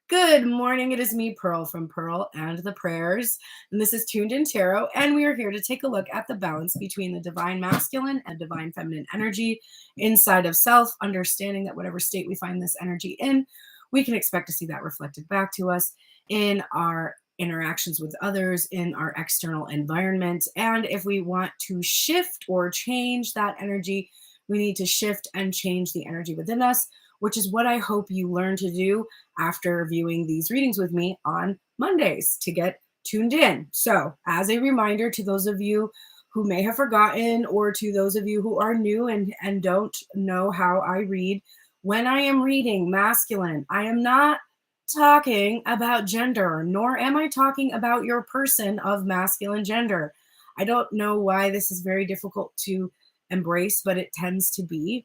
Good morning. It is me, Pearl, from Pearl and the Prayers. And this is Tuned in Tarot. And we are here to take a look at the balance between the divine masculine and divine feminine energy inside of self, understanding that whatever state we find this energy in, we can expect to see that reflected back to us in our interactions with others, in our external environment. And if we want to shift or change that energy, we need to shift and change the energy within us, which is what I hope you learn to do after viewing these readings with me on Mondays to get tuned in. So, as a reminder to those of you who may have forgotten, or to those of you who are new and don't know how I read, when I am reading masculine, I am not talking about gender, nor am I talking about your person of masculine gender. I don't know why this is very difficult to embrace, but it tends to be.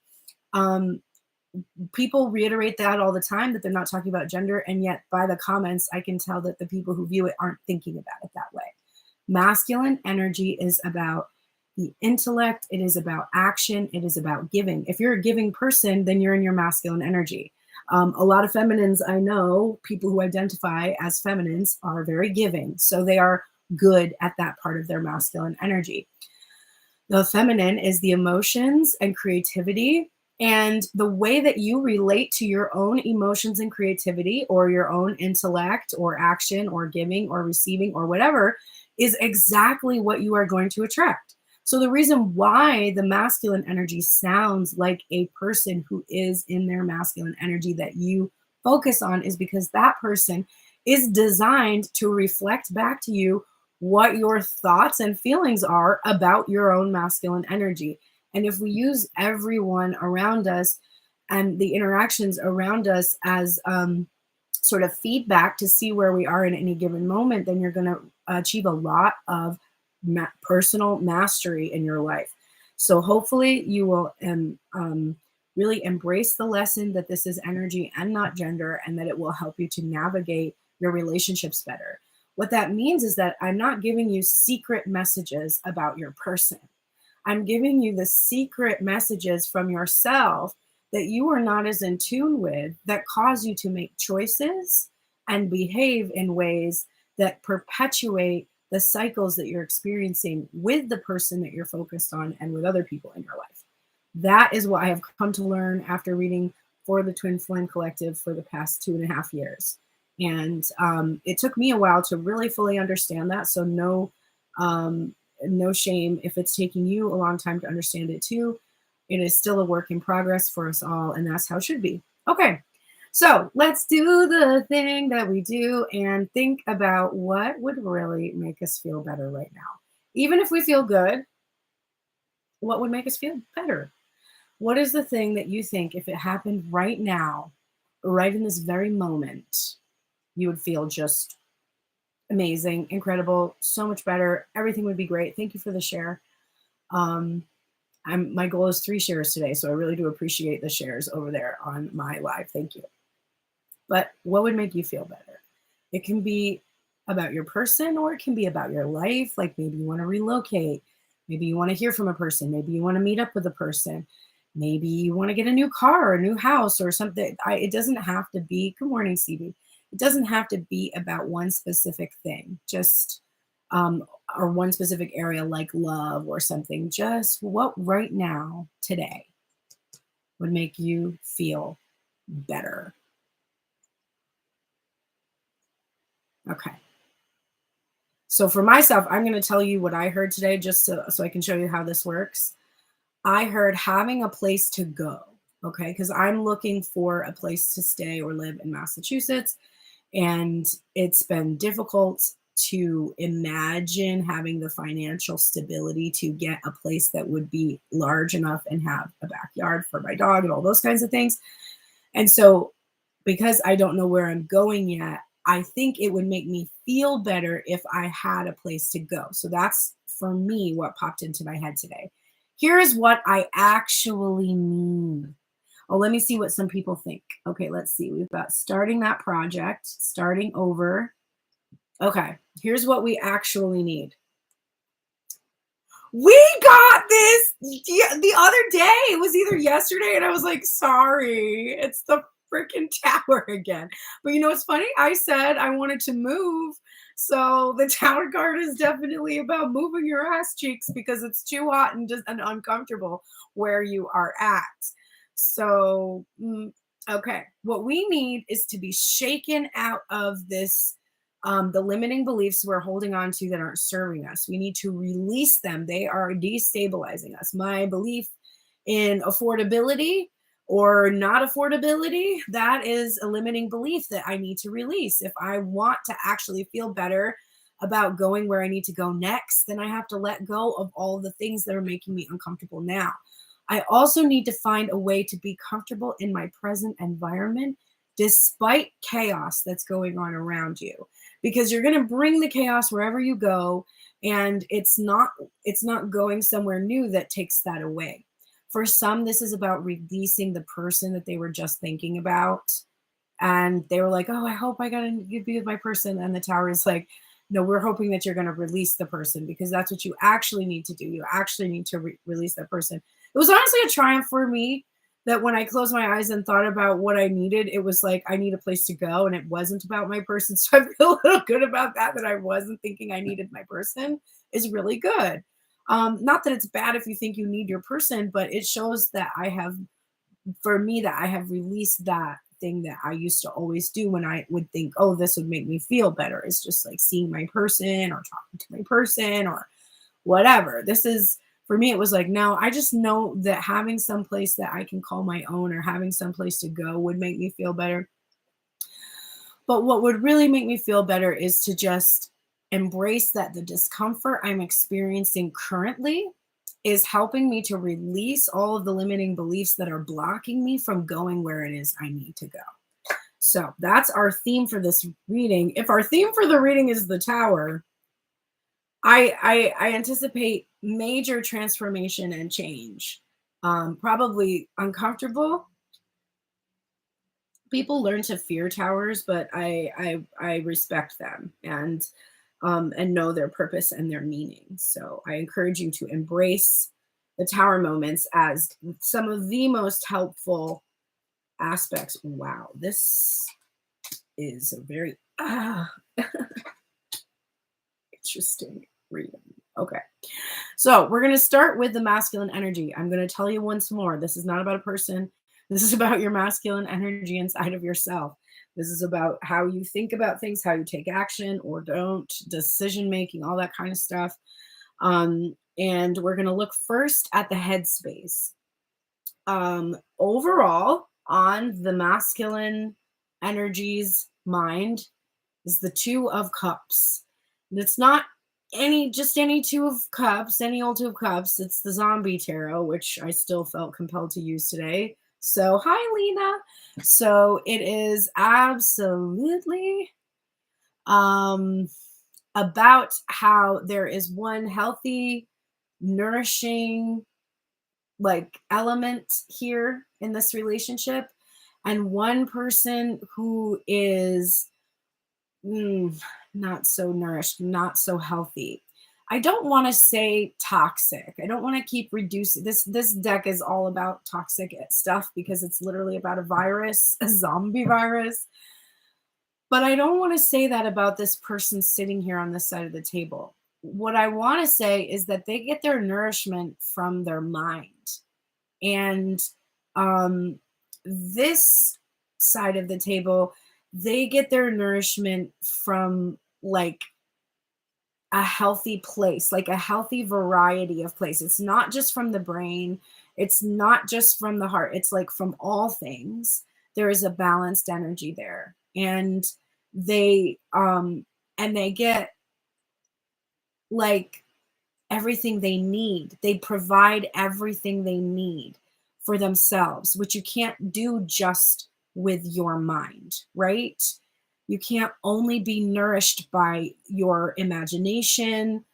People reiterate that all the time, that they're not talking about gender, and yet by the comments I can tell that the people who view it aren't thinking about it that way. Masculine energy is about the intellect, it is about action, it is about giving. If you're a giving person, then you're in your masculine energy. A lot of feminines I know, people who identify as feminines, are very giving, so they are good at that part of their masculine energy. The feminine is the emotions and creativity, and the way that you relate to your own emotions and creativity, or your own intellect or action or giving or receiving or whatever, is exactly what you are going to attract. So the reason why the masculine energy sounds like a person who is in their masculine energy that you focus on is because that person is designed to reflect back to you what your thoughts and feelings are about your own masculine energy. And if we use everyone around us and the interactions around us as sort of feedback to see where we are in any given moment, then you're going to achieve a lot of personal mastery in your life. So hopefully you will really embrace the lesson that this is energy and not gender, and that it will help you to navigate your relationships better. What that means is that I'm not giving you secret messages about your person. I'm giving you the secret messages from yourself that you are not as in tune with, that cause you to make choices and behave in ways that perpetuate the cycles that you're experiencing with the person that you're focused on and with other people in your life. That is what I have come to learn after reading for the Twin Flame Collective for the past 2.5 years. And it took me a while to really fully understand that. So no shame if it's taking you a long time to understand it too. It is still a work in progress for us all, and that's how it should be. Okay, so let's do the thing that we do and think about what would really make us feel better right now. Even if we feel good, what would make us feel better? What is the thing that you think, if it happened right now, right in this very moment, you would feel just amazing, incredible, so much better, everything would be great? Thank you for the share. My goal is 3 shares today, so I really do appreciate the shares over there on my live. Thank you. But what would make you feel better? It can be about your person, or it can be about your life. Like maybe you want to relocate, maybe you want to hear from a person, maybe you want to meet up with a person, maybe you want to get a new car or a new house or something. It doesn't have to be, good morning, CB. It doesn't have to be about one specific thing, just or one specific area like love or something. Just what right now, today, would make you feel better. Okay. So for myself, I'm going to tell you what I heard today, just so I can show you how this works. I heard having a place to go. Okay. Because I'm looking for a place to stay or live in Massachusetts. And it's been difficult to imagine having the financial stability to get a place that would be large enough and have a backyard for my dog and all those kinds of things. And so because I don't know where I'm going yet, I think it would make me feel better if I had a place to go. So that's, for me, what popped into my head today. Here is what I actually mean. Oh, let me see what some people think. Okay, let's see. We've got starting that project, starting over. Okay, here's what we actually need. We got this the other day. It was either yesterday, and I was like, sorry, it's the freaking tower again. But you know what's funny? I said I wanted to move. So the tower card is definitely about moving your ass cheeks because it's too hot and just and uncomfortable where you are at. So, okay, what we need is to be shaken out of this, the limiting beliefs we're holding on to that aren't serving us. We need to release them. They are destabilizing us. My belief in affordability or not affordability, that is a limiting belief that I need to release. If I want to actually feel better about going where I need to go next, then I have to let go of all the things that are making me uncomfortable now. I also need to find a way to be comfortable in my present environment despite chaos that's going on around you, because you're going to bring the chaos wherever you go, and it's not going somewhere new that takes that away. For some, this is about releasing the person that they were just thinking about. And they were like, oh, I hope I got to be with my person. And the tower is like, no, we're hoping that you're going to release the person, because that's what you actually need to do. You actually need to release that person. It was honestly a triumph for me that when I closed my eyes and thought about what I needed, it was like, I need a place to go. And it wasn't about my person. So I feel a little good about that I wasn't thinking I needed my person is really good. Not that it's bad if you think you need your person, but it shows that for me, that I have released that thing that I used to always do when I would think, oh, this would make me feel better. It's just like seeing my person or talking to my person or whatever. This is, for me, it was like, no, I just know that having some place that I can call my own or having some place to go would make me feel better. But what would really make me feel better is to just embrace that the discomfort I'm experiencing currently is helping me to release all of the limiting beliefs that are blocking me from going where it is I need to go. So that's our theme for this reading. If our theme for the reading is the tower, I anticipate major transformation and change. Probably uncomfortable. People learn to fear towers, but I respect them and know their purpose and their meaning. So I encourage you to embrace the tower moments as some of the most helpful aspects. Wow, this is a very interesting reading. Okay, so we're going to start with the masculine energy. I'm going to tell you once more, this is not about a person. This is about your masculine energy inside of yourself. This is about how you think about things, how you take action or don't, decision making, all that kind of stuff. And we're going to look first at the headspace. Overall, on the masculine energy's mind is the Two of Cups. And it's not just any Two of Cups, any old Two of Cups. It's the Zombie Tarot, which I still felt compelled to use today. So, hi, Lena. So it is absolutely about how there is one healthy, nourishing, like element here in this relationship, and one person who is not so nourished, not so healthy. I don't want to say toxic. I don't want to keep reducing this. This deck is all about toxic stuff because it's literally about a virus, a zombie virus. But I don't want to say that about this person sitting here on this side of the table. What I want to say is that they get their nourishment from their mind. And this side of the table, they get their nourishment from like a healthy place, like a healthy variety of place. It's not just from the brain. It's not just from the heart. It's like from all things. There is a balanced energy there. And they get like everything they need. They provide everything they need for themselves, which you can't do just with your mind, right? You can't only be nourished by your imagination.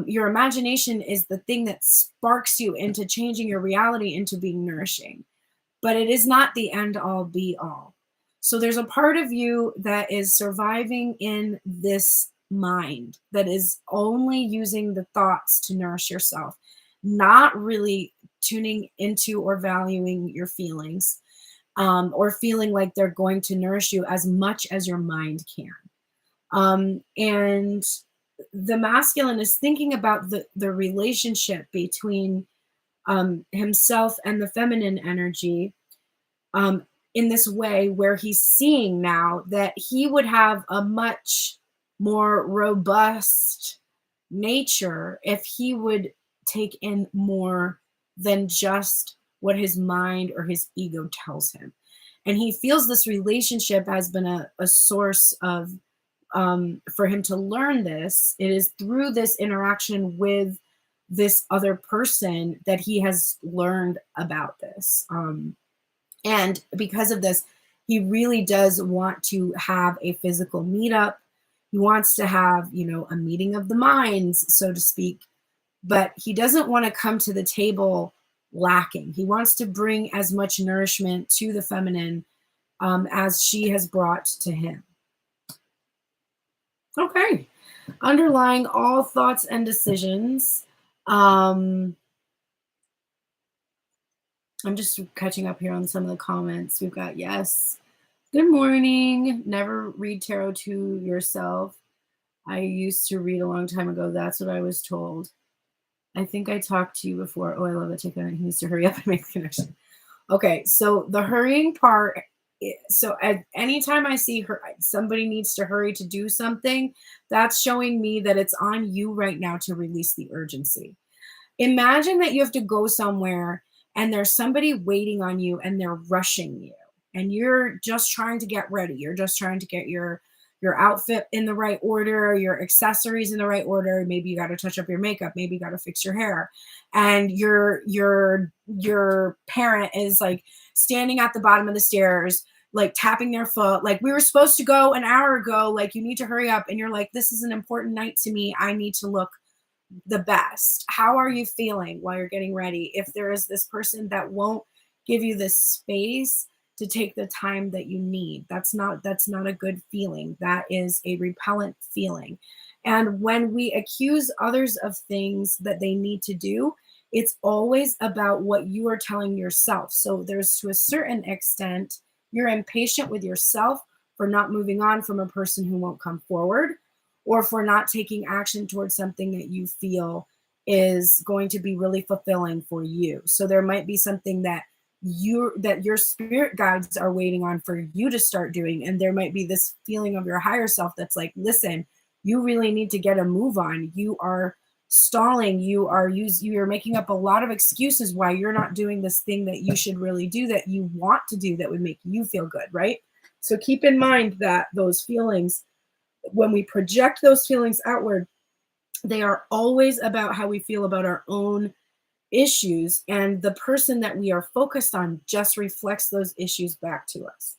Your imagination is the thing that sparks you into changing your reality into being nourishing, but it is not the end all be all. So there's a part of you that is surviving in this mind that is only using the thoughts to nourish yourself, not really tuning into or valuing your feelings. or feeling like they're going to nourish you as much as your mind can. And the masculine is thinking about the relationship between himself and the feminine energy in this way, where he's seeing now that he would have a much more robust nature if he would take in more than just what his mind or his ego tells him. And he feels this relationship has been a source of, for him to learn this. It is through this interaction with this other person that he has learned about this. And because of this, he really does want to have a physical meetup. He wants to have, a meeting of the minds, so to speak, but he doesn't want to come to the table lacking. He wants to bring as much nourishment to the feminine as she has brought to him. Okay. Underlying all thoughts and decisions. I'm just catching up here on some of the comments. We've got, yes, good morning. Never read tarot to yourself. I used to read a long time ago. That's what I was told. I think I talked to you before. Oh, I love it. He needs to hurry up and make the connection. Okay, so the hurrying part. So at any time I see somebody needs to hurry to do something, that's showing me that it's on you right now to release the urgency. Imagine that you have to go somewhere and there's somebody waiting on you and they're rushing you and you're just trying to get ready. You're just trying to get your outfit in the right order, your accessories in the right order. Maybe you got to touch up your makeup. Maybe you got to fix your hair. And your parent is like standing at the bottom of the stairs, like tapping their foot, like, we were supposed to go an hour ago. Like, you need to hurry up. And you're like, this is an important night to me. I need to look the best. How are you feeling while you're getting ready? If there is this person that won't give you this space to take the time that you need, that's not a good feeling. That is a repellent feeling. And when we accuse others of things that they need to do, it's always about what you are telling yourself. So there's, to a certain extent, you're impatient with yourself for not moving on from a person who won't come forward, or for not taking action towards something that you feel is going to be really fulfilling for you. So there might be something that your spirit guides are waiting on for you to start doing. And there might be this feeling of your higher self that's like, listen, you really need to get a move on. You are stalling. You're making up a lot of excuses why you're not doing this thing that you should really do, that you want to do, that would make you feel good, right? So keep in mind that those feelings, when we project those feelings outward, they are always about how we feel about our own issues, and the person that we are focused on just reflects those issues back to us.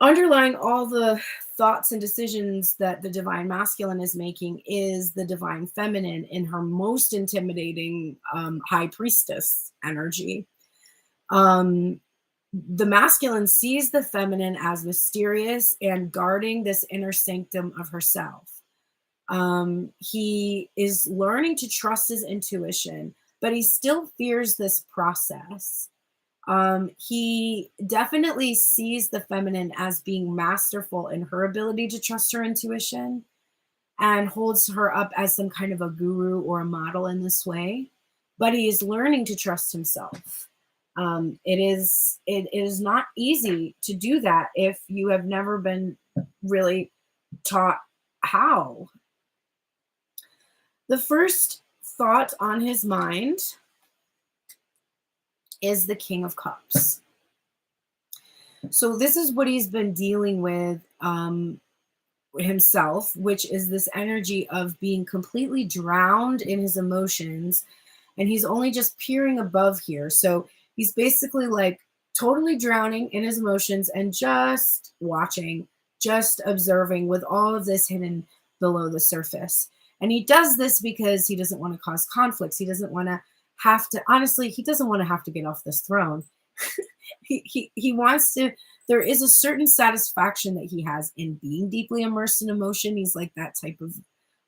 Underlying all the thoughts and decisions that the divine masculine is making is the divine feminine in her most intimidating high priestess energy. The masculine sees the feminine as mysterious and guarding this inner sanctum of herself. He is learning to trust his intuition, but he still fears this process. He definitely sees the feminine as being masterful in her ability to trust her intuition, and holds her up as some kind of a guru or a model in this way. But he is learning to trust himself. It is not easy to do that if you have never been really taught how. The first thought on his mind is the King of Cups. So this is what he's been dealing with himself, which is this energy of being completely drowned in his emotions, and he's only just peering above here. So he's basically like totally drowning in his emotions and just watching, just observing, with all of this hidden below the surface. And he does this because he doesn't want to cause conflicts. He doesn't want to have to, honestly, he doesn't want to have to get off this throne. he wants to, there is a certain satisfaction that he has in being deeply immersed in emotion. He's like that type of,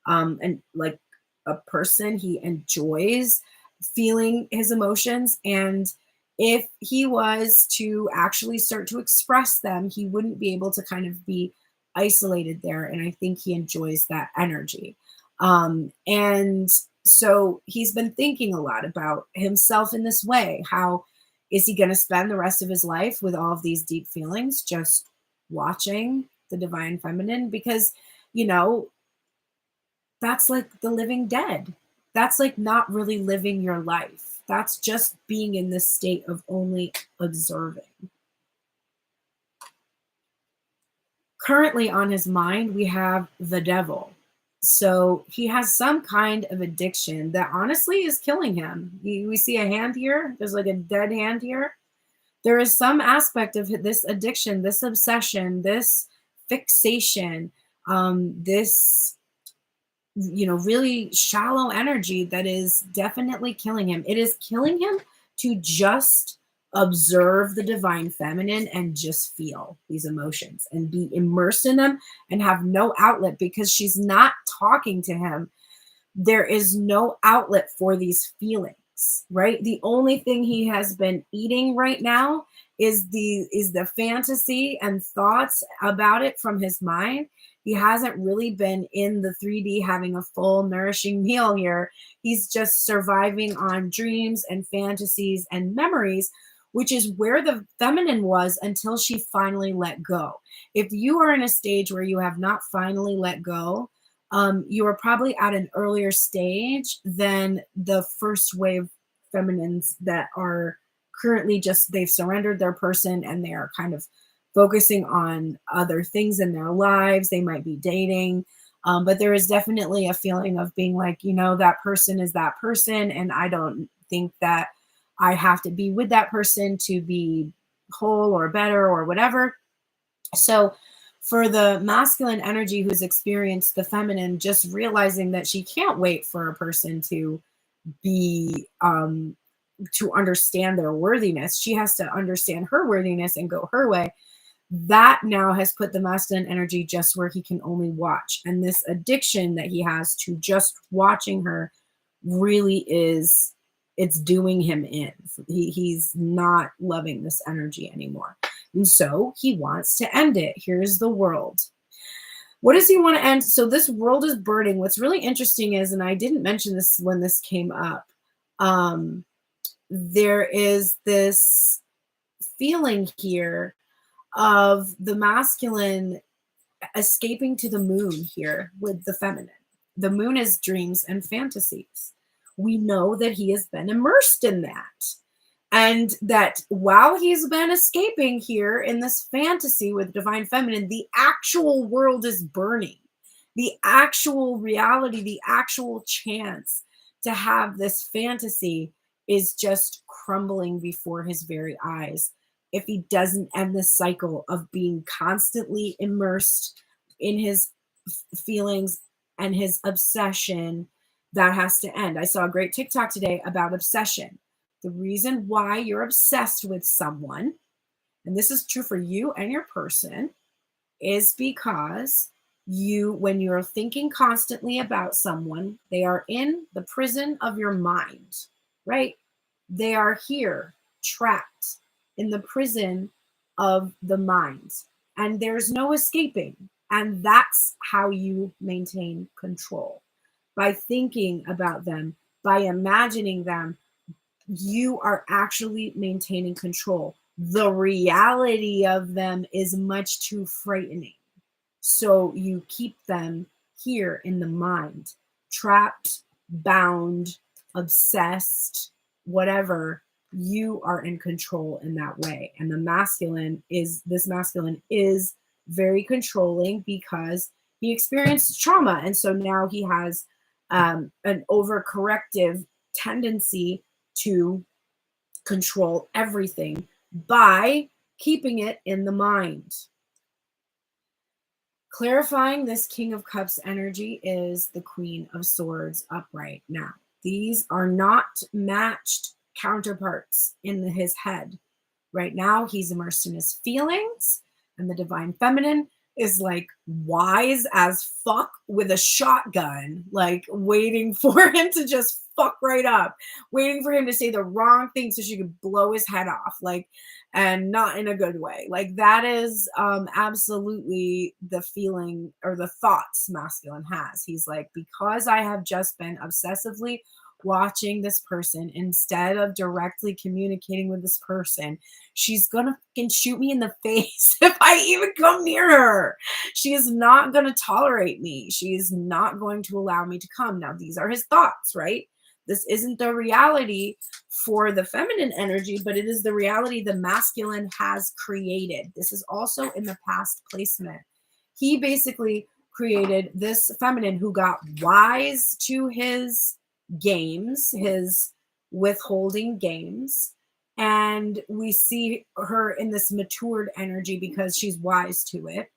and like a person, he enjoys feeling his emotions, and If he was to actually start to express them, he wouldn't be able to kind of be isolated there. And I think he enjoys that energy. And so he's been thinking a lot about himself in this way. How is he going to spend the rest of his life with all of these deep feelings, just watching the divine feminine? Because, you know, that's like the living dead. That's like not really living your life. That's just being in this state of only observing. Currently on his mind, we have the devil. So he has some kind of addiction that honestly is killing him. We see a hand here. There's like a dead hand here. There is some aspect of this addiction, this obsession, this fixation, this, you know, really shallow energy that is definitely killing him. It is killing him to just observe the divine feminine and just feel these emotions and be immersed in them and have no outlet, because she's not talking to him. There is no outlet for these feelings, right? The only thing he has been eating right now is the fantasy and thoughts about it from his mind. He hasn't really been in the 3D having a full nourishing meal here. He's just surviving on dreams and fantasies and memories, which is where the feminine was until she finally let go. If you are in a stage where you have not finally let go, you are probably at an earlier stage than the first wave feminines that are currently just, they've surrendered their person and they are kind of focusing on other things in their lives. They might be dating, but there is definitely a feeling of being like, you know, that person is that person, and I don't think that I have to be with that person to be whole or better or whatever. So for the masculine energy who's experienced the feminine, just realizing that she can't wait for a person to be to understand their worthiness. She has to understand her worthiness and go her way. That now has put the masculine energy just where he can only watch. And this addiction that he has to just watching her really is, it's doing him in. He's not loving this energy anymore. And so he wants to end it. Here's the world. What does he want to end? So this world is burning. What's really interesting is, and I didn't mention this when this came up, there is this feeling here of the masculine escaping to the moon here with the feminine. The moon is dreams and fantasies. We know that he has been immersed in that. And that while he's been escaping here in this fantasy with divine feminine, the actual world is burning. The actual reality, the actual chance to have this fantasy is just crumbling before his very eyes. If he doesn't end this cycle of being constantly immersed in his feelings and his obsession, that has to end. I saw a great TikTok today about obsession. The reason why you're obsessed with someone, and this is true for you and your person, is because you, when you're thinking constantly about someone, they are in the prison of your mind, right? They are here, trapped in the prison of the mind, and there's no escaping. And that's how you maintain control. By thinking about them, by imagining them, you are actually maintaining control. The reality of them is much too frightening. So you keep them here in the mind, trapped, bound, obsessed, whatever. You are in control in that way. And the masculine is, this masculine is very controlling because he experienced trauma. And so now he has an overcorrective tendency to control everything by keeping it in the mind. Clarifying this King of Cups energy is the Queen of Swords upright. Now, these are not matched counterparts in his head. Right now, he's immersed in his feelings, and the divine feminine is like wise as fuck with a shotgun, like waiting for him to just fuck right up, waiting for him to say the wrong thing so she could blow his head off, like, and not in a good way. Like, that is absolutely the feeling or the thoughts masculine has. He's like, because I have just been obsessively watching this person instead of directly communicating with this person, she's gonna fucking shoot me in the face if I even come near her. She is not gonna tolerate me. She is not going to allow me to come. Now, these are his thoughts, right? This isn't the reality for the feminine energy, but it is the reality the masculine has created. This is also in the past placement. He basically created this feminine who got wise to his games, his withholding games. And we see her in this matured energy because she's wise to it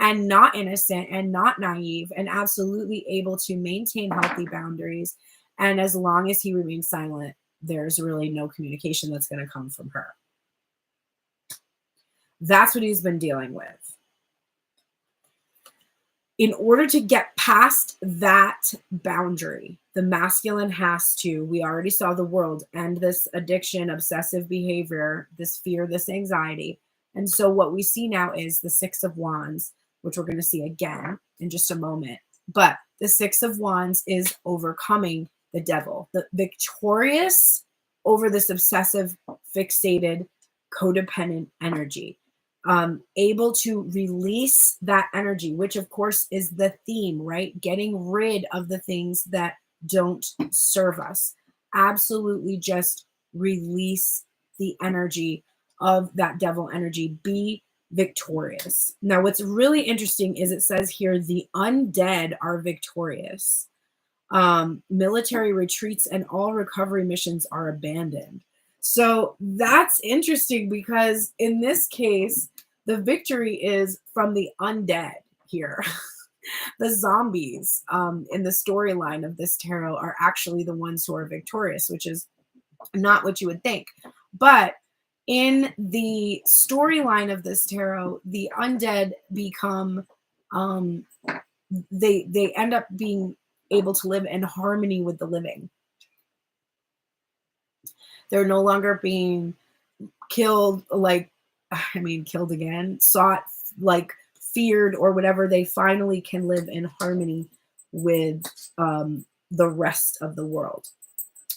and not innocent and not naive and absolutely able to maintain healthy boundaries. And as long as he remains silent, there's really no communication that's going to come from her. That's what he's been dealing with. In order to get past that boundary, the masculine has to, we already saw the world, end this addiction, obsessive behavior, this fear, this anxiety. And so what we see now is the Six of Wands, which we're going to see again in just a moment. But the Six of Wands is overcoming the devil, the victorious over this obsessive, fixated, codependent energy. Able to release that energy, which of course is the theme, right? Getting rid of the things that don't serve us. Absolutely just release the energy of that devil energy. Be victorious. Now, what's really interesting is it says here, the undead are victorious. Military retreats and all recovery missions are abandoned. So that's interesting because in this case, the victory is from the undead here. The zombies in the storyline of this tarot are actually the ones who are victorious, which is not what you would think. But in the storyline of this tarot, the undead become, they end up being able to live in harmony with the living. They're no longer being killed, killed again, sought, like feared or whatever. They finally can live in harmony with the rest of the world.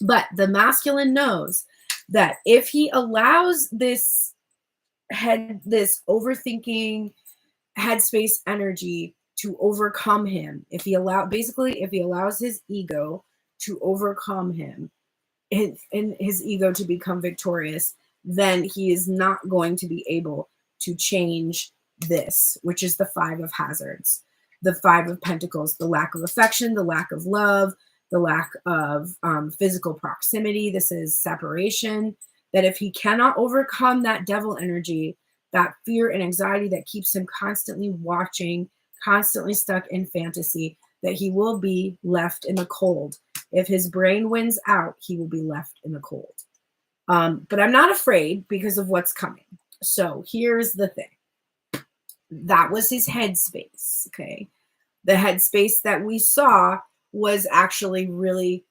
But the masculine knows that if he allows this overthinking headspace energy to overcome him, if he allows his ego to overcome him, and his ego to become victorious, then he is not going to be able to change this, which is the Five of Hazards, the Five of Pentacles, the lack of affection, the lack of love, the lack of physical proximity. This is separation. That if he cannot overcome that devil energy, that fear and anxiety that keeps him constantly watching, constantly stuck in fantasy, that he will be left in the cold. If his brain wins out, he will be left in the cold. But I'm not afraid because of what's coming. So here's the thing. That was his headspace, okay? The headspace that we saw was actually really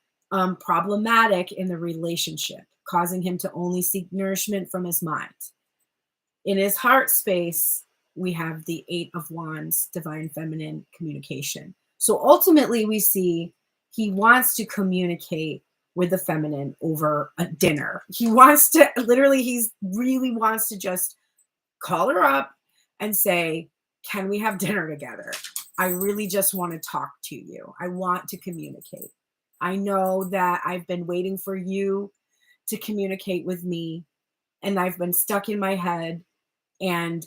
problematic in the relationship, causing him to only seek nourishment from his mind. In his heart space, we have the Eight of Wands, divine feminine communication. So ultimately, we see he wants to communicate with the feminine over a dinner. He wants to, literally, he really wants to just call her up and say, can we have dinner together? I really just want to talk to you. I want to communicate. I know that I've been waiting for you to communicate with me, and I've been stuck in my head, and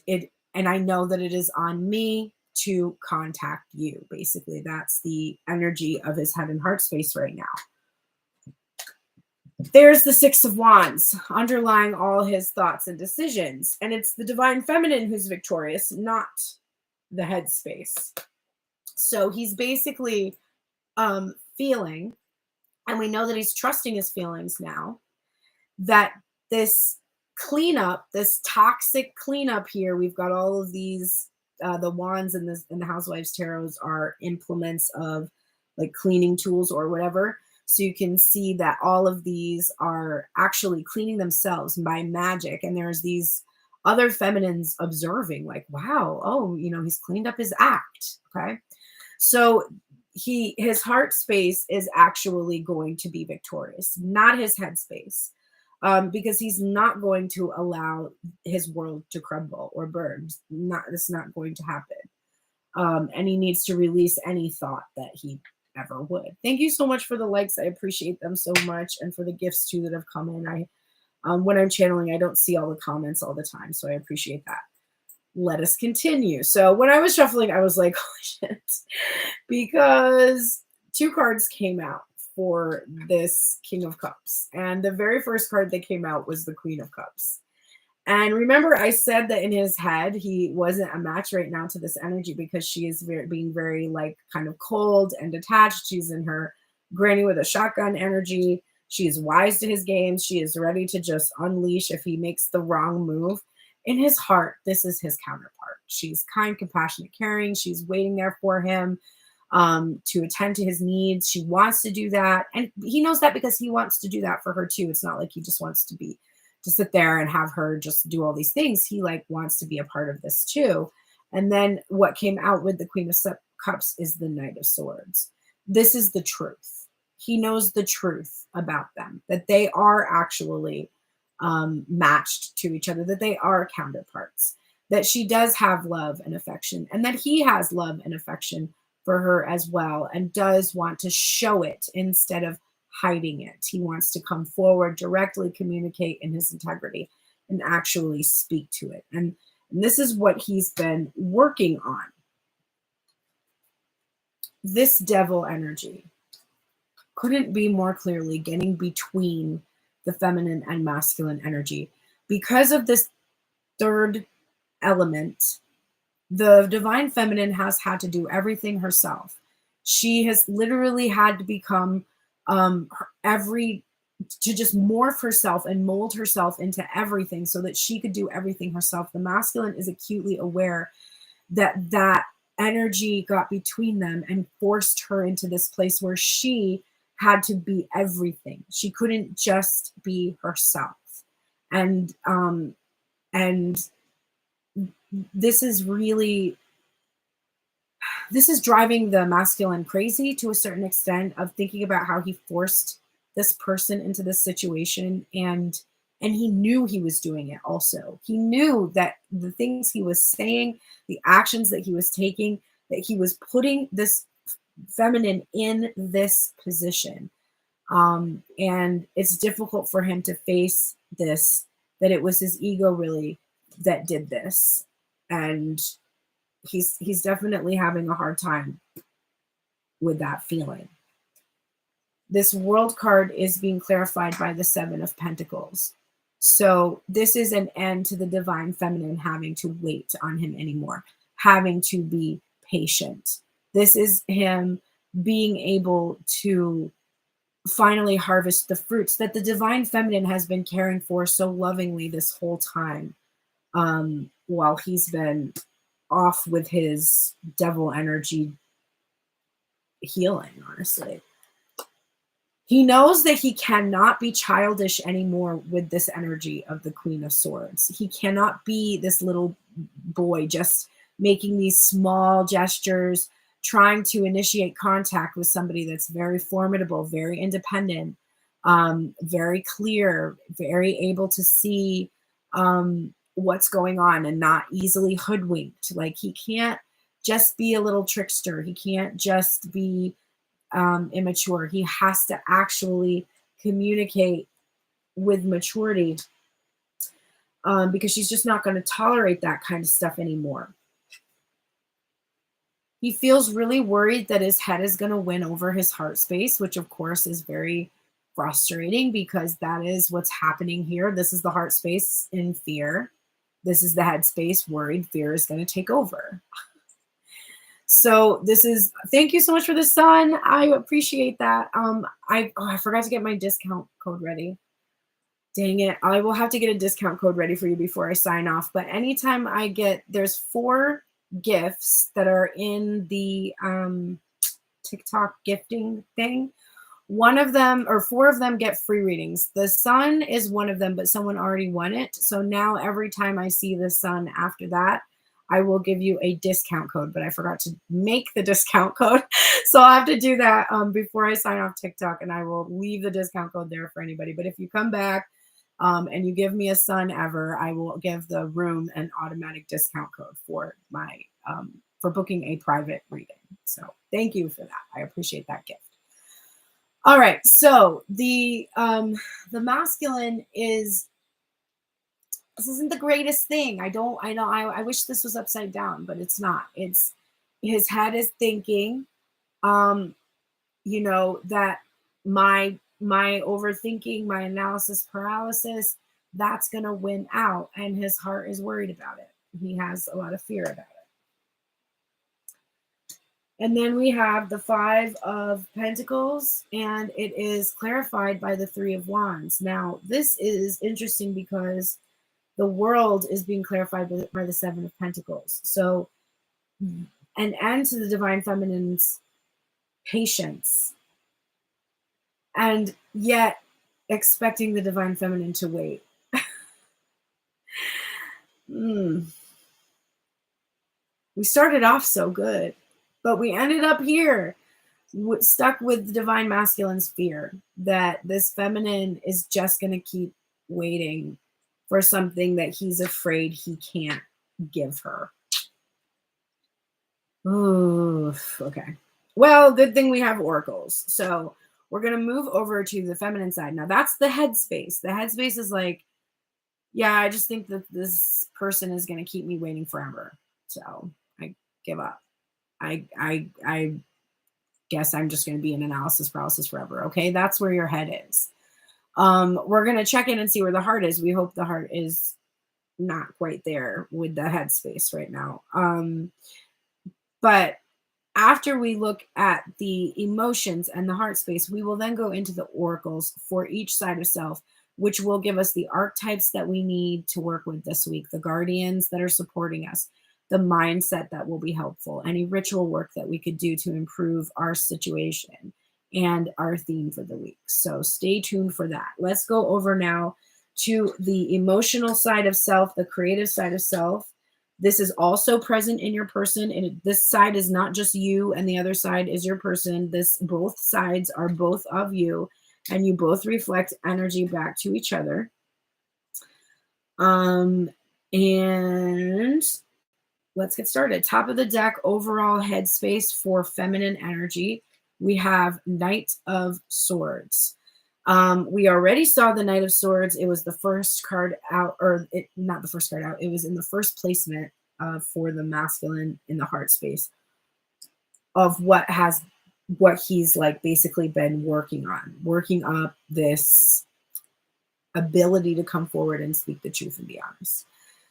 I know that it is on me to contact you. Basically, that's the energy of his head and heart space right now. There's the Six of Wands underlying all his thoughts and decisions. And it's the divine feminine who's victorious, not the head space. So he's basically feeling, and we know that he's trusting his feelings now, that this cleanup, this toxic cleanup here, we've got all of these, the wands in the Housewives Tarots are implements of like cleaning tools or whatever. So you can see that all of these are actually cleaning themselves by magic. And there's these other feminines observing, like, wow, oh, he's cleaned up his act. Okay. So his heart space is actually going to be victorious, not his head space. Because he's not going to allow his world to crumble or burn. It's not going to happen. And he needs to release any thought that he ever would. Thank you so much for the likes. I appreciate them so much, and for the gifts too that have come in. When I'm channeling, I don't see all the comments all the time, so I appreciate that. Let us continue. So when I was shuffling, I was like, oh shit, because 2 cards came out for this King of Cups. And the very first card that came out was the Queen of Cups. And remember, I said that in his head, he wasn't a match right now to this energy, because she is being very like kind of cold and detached. She's in her granny with a shotgun energy. She is wise to his games. She is ready to just unleash if he makes the wrong move. In his heart, this is his counterpart. She's kind, compassionate, caring. She's waiting there for him to attend to his needs. She wants to do that. And he knows that, because he wants to do that for her too. It's not like he just wants to sit there and have her just do all these things. He like wants to be a part of this too. And then what came out with the Queen of Cups is the Knight of Swords. This is the truth. He knows the truth about them, that they are actually matched to each other, that they are counterparts, that she does have love and affection, and that he has love and affection for her as well, and does want to show it instead of hiding it. He wants to come forward, directly communicate in his integrity, and actually speak to it. And this is what he's been working on. This devil energy couldn't be more clearly getting between the feminine and masculine energy. Because of this third element, the divine feminine has had to do everything herself. She has literally had to become to just morph herself and mold herself into everything so that she could do everything herself. The masculine is acutely aware that that energy got between them and forced her into this place where she had to be everything. She couldn't just be herself. And this is driving the masculine crazy to a certain extent, of thinking about how he forced this person into this situation. And he knew he was doing it also. He knew that the things he was saying, the actions that he was taking, that he was putting this feminine in this position. And it's difficult for him to face this, that it was his ego really that did this. And he's definitely having a hard time with that feeling. This World card is being clarified by the 7 of Pentacles. So this is an end to the divine feminine having to wait on him anymore, having to be patient. This is him being able to finally harvest the fruits that the divine feminine has been caring for so lovingly this whole time, while he's been off with his devil energy healing, honestly. He knows that he cannot be childish anymore with this energy of the Queen of Swords. He cannot be this little boy just making these small gestures, trying to initiate contact with somebody that's very formidable, very independent, very clear, very able to see what's going on and not easily hoodwinked. Like, he can't just be a little trickster. He can't just be immature. He has to actually communicate with maturity, because she's just not going to tolerate that kind of stuff anymore. He feels really worried that his head is going to win over his heart space, which of course is very frustrating, because that is what's happening here. This is the heart space in fear. This is the head space worried. Fear is going to take over. So this is, thank you so much for the sun. I appreciate that. I forgot to get my discount code ready. Dang it. I will have to get a discount code ready for you before I sign off. But anytime I get, there's 4 gifts that are in the TikTok gifting thing. One of them or 4 of them get free readings. The sun is one of them, but someone already won it. So now every time I see the sun after that, I will give you a discount code, but I forgot to make the discount code. So I'll have to do that before I sign off TikTok, and I will leave the discount code there for anybody. But if you come back and you give me a sun ever, I will give the room an automatic discount code for my for booking a private reading. So thank you for that. I appreciate that gift. All right, so the masculine is, this isn't the greatest thing. I wish this was upside down, but it's not. It's, his head is thinking, you know, that my overthinking, my analysis paralysis, that's gonna win out, and his heart is worried about it. He has a lot of fear about it. And then we have the 5 of Pentacles, and it is clarified by the 3 of Wands. Now, this is interesting because the world is being clarified by the 7 of Pentacles. So, an end to the Divine Feminine's patience, and yet expecting the Divine Feminine to wait. We started off so good, but we ended up here stuck with the Divine Masculine's fear that this feminine is just going to keep waiting for something that he's afraid he can't give her. Ooh, okay. Well, good thing we have oracles. So we're going to move over to the feminine side. Now that's the headspace. The headspace is like, yeah, I just think that this person is going to keep me waiting forever. So I give up. I guess I'm just going to be in analysis paralysis forever. Okay, that's where your head is. We're going to check in and see where the heart is. We hope the heart is not quite there with the headspace right now. But after we look at the emotions and the heart space, we will then go into the oracles for each side of self, which will give us the archetypes that we need to work with this week, the guardians that are supporting us, the mindset that will be helpful, any ritual work that we could do to improve our situation, and our theme for the week. So stay tuned for that. Let's go over now to the emotional side of self, the creative side of self. This is also present in your person, and this side is not just you and the other side is your person. Both sides are both of you, and you both reflect energy back to each other. And let's get started. Top of the deck, overall headspace for feminine energy. We have Knight of Swords. We already saw the Knight of Swords. It was the first card out, or not the first card out. It was in the first placement for the masculine in the heart space of what he's like basically been working up this ability to come forward and speak the truth and be honest.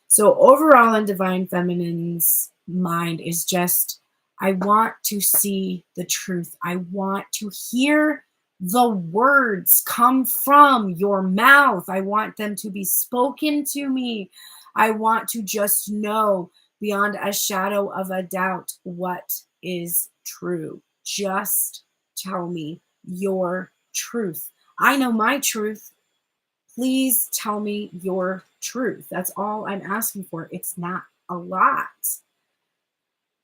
So overall in Divine Feminine's mind is just, I want to see the truth. I want to hear the words come from your mouth. I want them to be spoken to me. I want to just know beyond a shadow of a doubt what is true. Just tell me your truth. I know my truth. Please tell me your truth. That's all I'm asking for. It's not a lot.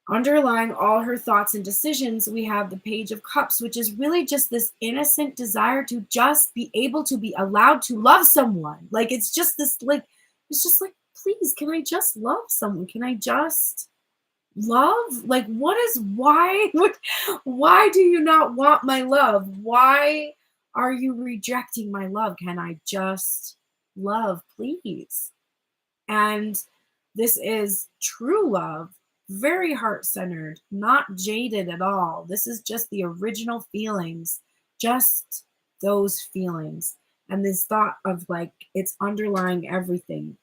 Underlying all her thoughts and decisions, we have the Page of Cups, which is really just this innocent desire to just be able to be allowed to love someone. Like, it's just this, like, it's just like, please, can I just love someone? Can I just love? Like, why do you not want my love? Why are you rejecting my love? Can I just love, please? And this is true love, very heart-centered, not jaded at all. This is just the original feelings, just those feelings. And this thought of like, it's underlying everything,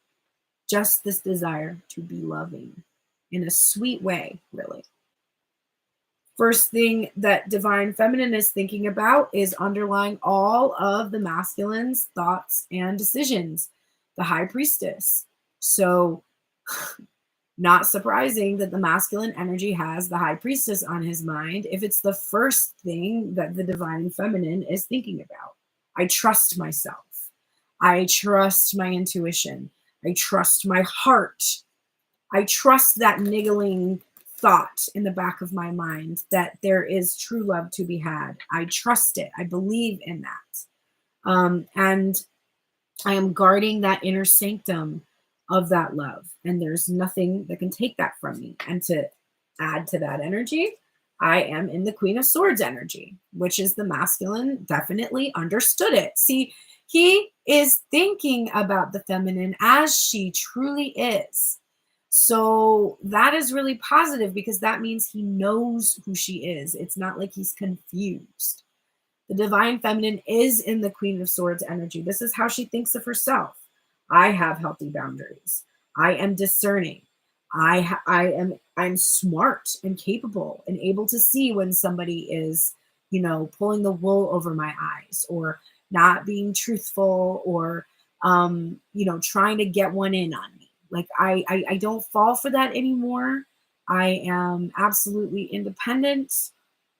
just this desire to be loving in a sweet way, really. First thing that Divine Feminine is thinking about is underlying all of the masculine's thoughts and decisions, the High Priestess. So Not surprising that the masculine energy has the high priestess on his mind if it's the first thing that the divine feminine is thinking about. I trust myself. I trust my intuition. I trust my heart. I trust that niggling thought in the back of my mind that there is true love to be had. I trust it. I believe in that. And I am guarding that inner sanctum of that love. And there's nothing that can take that from me. And to add to that energy, I am in the Queen of Swords energy, which is the masculine, definitely understood it. See, he is thinking about the feminine as she truly is. So that is really positive because that means he knows who she is. It's not like he's confused. The divine feminine is in the Queen of Swords energy. This is how she thinks of herself. I have healthy boundaries. I am discerning. I'm smart and capable and able to see when somebody is, pulling the wool over my eyes or not being truthful or, trying to get one in on me. Like I don't fall for that anymore. I am absolutely independent.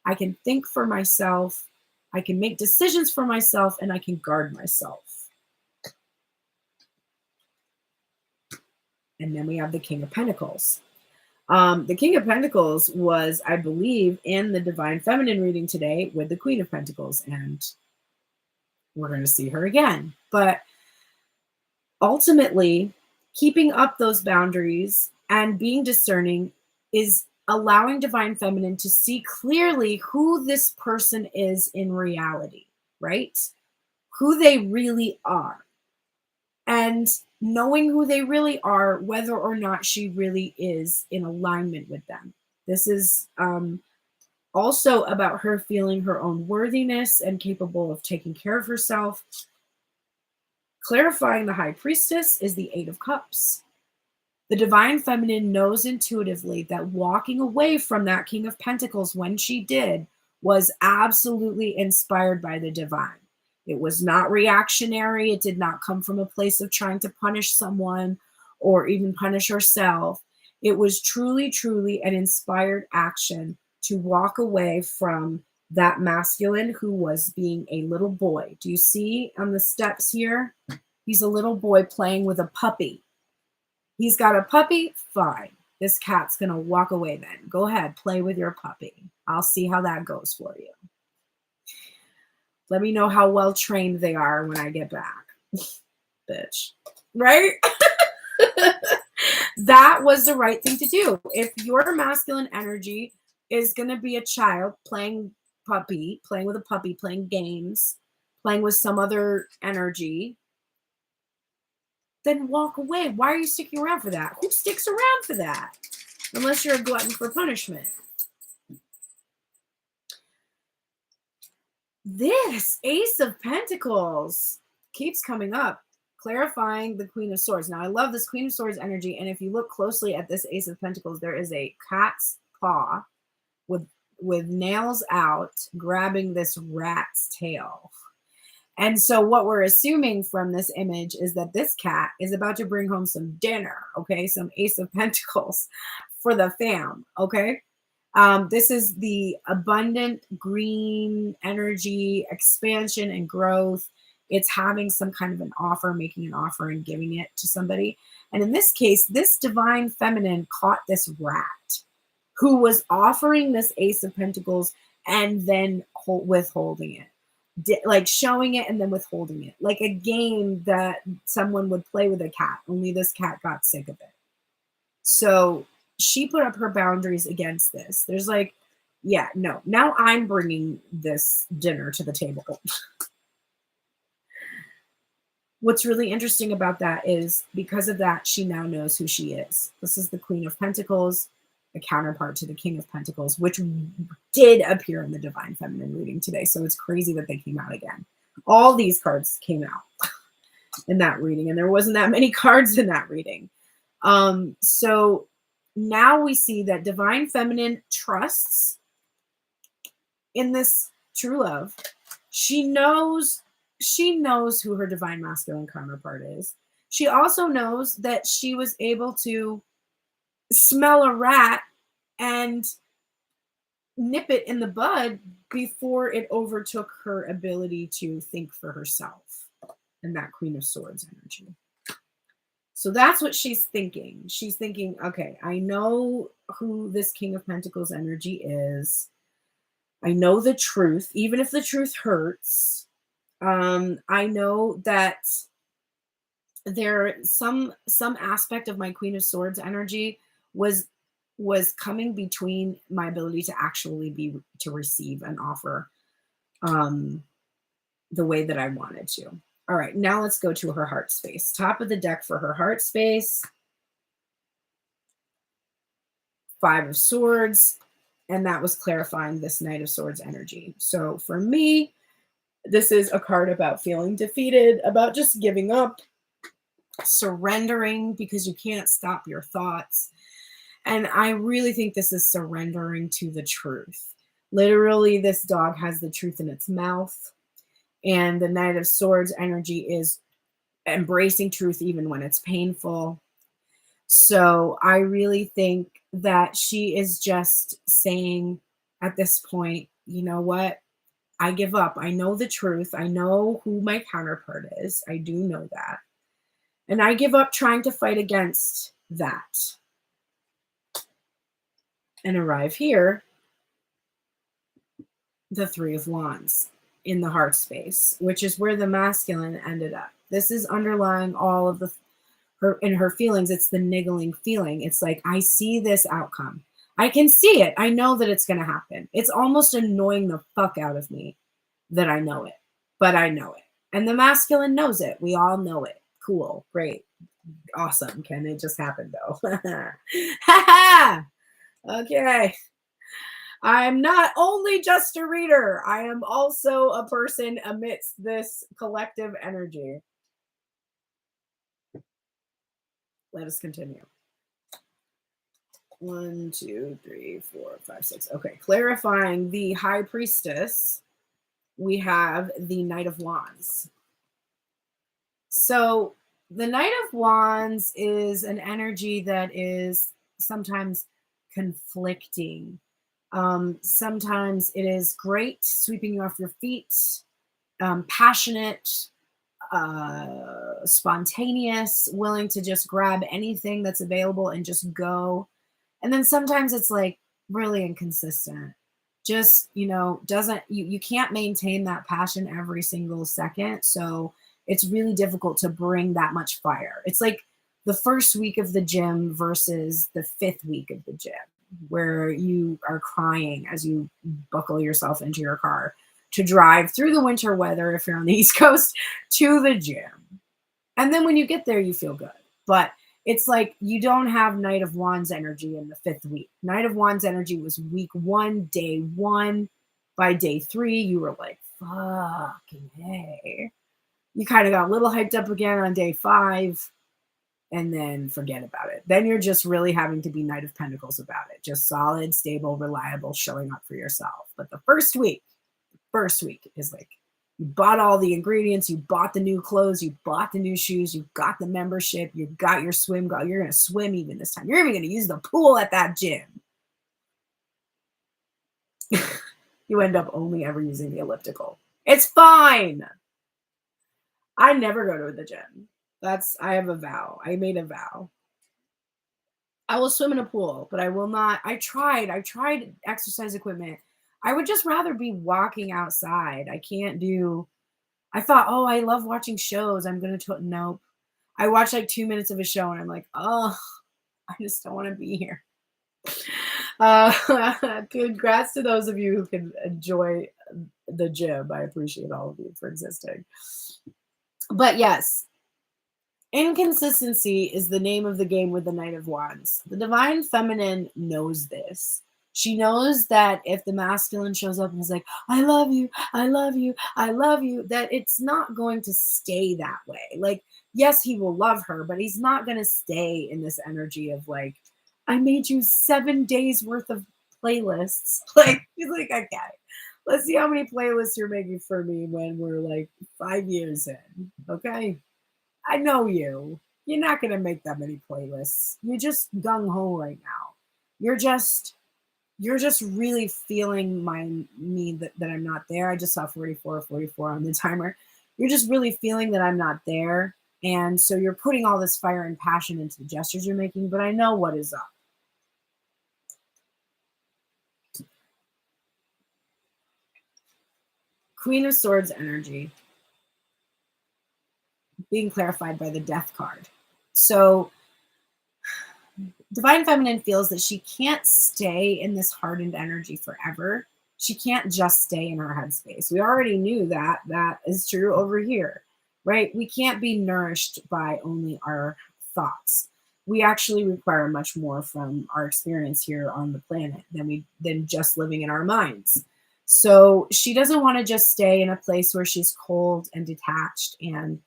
I can think for myself. I can make decisions for myself and I can guard myself. And then we have the King of Pentacles. The King of Pentacles was, I believe, in the Divine Feminine reading today with the Queen of Pentacles. And we're going to see her again. But ultimately, keeping up those boundaries and being discerning is allowing Divine Feminine to see clearly who this person is in reality, right? Who they really are. And knowing who they really are, whether or not she really is in alignment with them. This is also about her feeling her own worthiness and capable of taking care of herself. Clarifying the High Priestess is the Eight of Cups. The Divine Feminine knows intuitively that walking away from that King of Pentacles when she did was absolutely inspired by the divine. It was not reactionary. It did not come from a place of trying to punish someone or even punish herself. It was truly, truly an inspired action to walk away from that masculine who was being a little boy. Do you see on the steps here? He's a little boy playing with a puppy. He's got a puppy? Fine. This cat's going to walk away then. Go ahead, play with your puppy. I'll see how that goes for you. Let me know how well trained they are when I get back. Bitch. Right? That was the right thing to do. If your masculine energy is going to be a child playing with a puppy, playing games, playing with some other energy, then walk away. Why are you sticking around for that? Who sticks around for that? Unless you're a glutton for punishment. This Ace of Pentacles keeps coming up, clarifying the Queen of Swords. Now, I love this Queen of Swords energy, and if you look closely at this Ace of Pentacles, there is a cat's paw with nails out grabbing this rat's tail. And so what we're assuming from this image is that this cat is about to bring home some dinner, okay? Some Ace of Pentacles for the fam, okay? This is the abundant green energy, expansion and growth. It's having some kind of an offer, making an offer and giving it to somebody. And in this case, this divine feminine caught this rat who was offering this Ace of Pentacles and then withholding it. Like showing it and then withholding it. Like a game that someone would play with a cat, only this cat got sick of it. So she put up her boundaries against this. There's like, yeah, no, now I'm bringing this dinner to the table. What's really interesting about that is because of that, she now knows who she is. This is the Queen of Pentacles, the counterpart to the King of Pentacles, which did appear in the Divine Feminine reading today. So it's crazy that they came out again. All these cards came out in that reading, and there wasn't that many cards in that reading. So now we see that Divine Feminine trusts in this true love. She knows who her Divine Masculine counterpart is. She also knows that she was able to smell a rat and nip it in the bud before it overtook her ability to think for herself and that Queen of Swords energy. So that's what she's thinking. She's thinking, okay, I know who this King of Pentacles energy is. I know the truth, even if the truth hurts. I know that there some aspect of my Queen of Swords energy was coming between my ability to actually be to receive an offer the way that I wanted to. All right, now let's go to her heart space. Top of the deck for her heart space. 5 of Swords, and that was clarifying this Knight of Swords energy. So for me, this is a card about feeling defeated, about just giving up, surrendering because you can't stop your thoughts. And I really think this is surrendering to the truth. Literally, this dog has the truth in its mouth. And the Knight of Swords energy is embracing truth even when it's painful. So I really think that she is just saying at this point, you know what? I give up. I know the truth. I know who my counterpart is. I do know that. And I give up trying to fight against that. And arrive here, the 3 of Wands in the heart space, which is where the masculine ended up. This is underlying all of her feelings. It's the niggling feeling. It's like, I see this outcome. I can see it. I know that it's going to happen. It's almost annoying the fuck out of me that I know it, but I know it. And the masculine knows it. We all know it. Cool. Great. Awesome. Can it just happen though? Okay. I'm not only just a reader. I am also a person amidst this collective energy. Let us continue. 1, 2, 3, 4, 5, 6. Okay, clarifying the High Priestess, we have the Knight of Wands. So the Knight of Wands is an energy that is sometimes conflicting. Sometimes it is great, sweeping you off your feet, passionate, spontaneous, willing to just grab anything that's available and just go. And then sometimes it's like really inconsistent. Just, you can't maintain that passion every single second. So it's really difficult to bring that much fire. It's like the first week of the gym versus the 5th week of the gym, where you are crying as you buckle yourself into your car to drive through the winter weather, if you're on the East Coast, to the gym. And then when you get there, you feel good. But it's like you don't have Knight of Wands energy in the 5th week. Knight of Wands energy was week 1, day 1. By day 3, you were like, fucking hey. You kind of got a little hyped up again on day 5, and then forget about it. Then you're just really having to be Knight of Pentacles about it. Just solid, stable, reliable, showing up for yourself. But the first week is like, you bought all the ingredients, you bought the new clothes, you bought the new shoes, you got the membership, you got your swim girl. You're going to swim even this time. You're even going to use the pool at that gym. You end up only ever using the elliptical. It's fine. I never go to the gym. I have a vow. I made a vow. I will swim in a pool, but I will not. I tried exercise equipment. I would just rather be walking outside. I thought, oh, I love watching shows. I'm going to, nope. I watched like 2 minutes of a show and I'm like, oh, I just don't want to be here. Congrats to those of you who can enjoy the gym. I appreciate all of you for existing. But yes, inconsistency is the name of the game with the Knight of Wands. The Divine Feminine knows this. She knows that if the masculine shows up and is like, I love you, I love you, I love you, that it's not going to stay that way. Like, yes, he will love her, but he's not going to stay in this energy of like, I made you 7 days worth of playlists. Like, he's like, okay, let's see how many playlists you're making for me when we're like 5 years in. Okay. I know you. You're not going to make that many playlists. You're just gung-ho right now. You're just really feeling me that I'm not there. I just saw 44 on the timer. You're just really feeling that I'm not there. And so you're putting all this fire and passion into the gestures you're making, but I know what is up. Queen of Swords energy being clarified by the Death card. So Divine Feminine feels that she can't stay in this hardened energy forever. She can't just stay in her headspace. We already knew that. That is true over here, right? We can't be nourished by only our thoughts. We actually require much more from our experience here on the planet than just living in our minds. So she doesn't want to just stay in a place where she's cold and detached and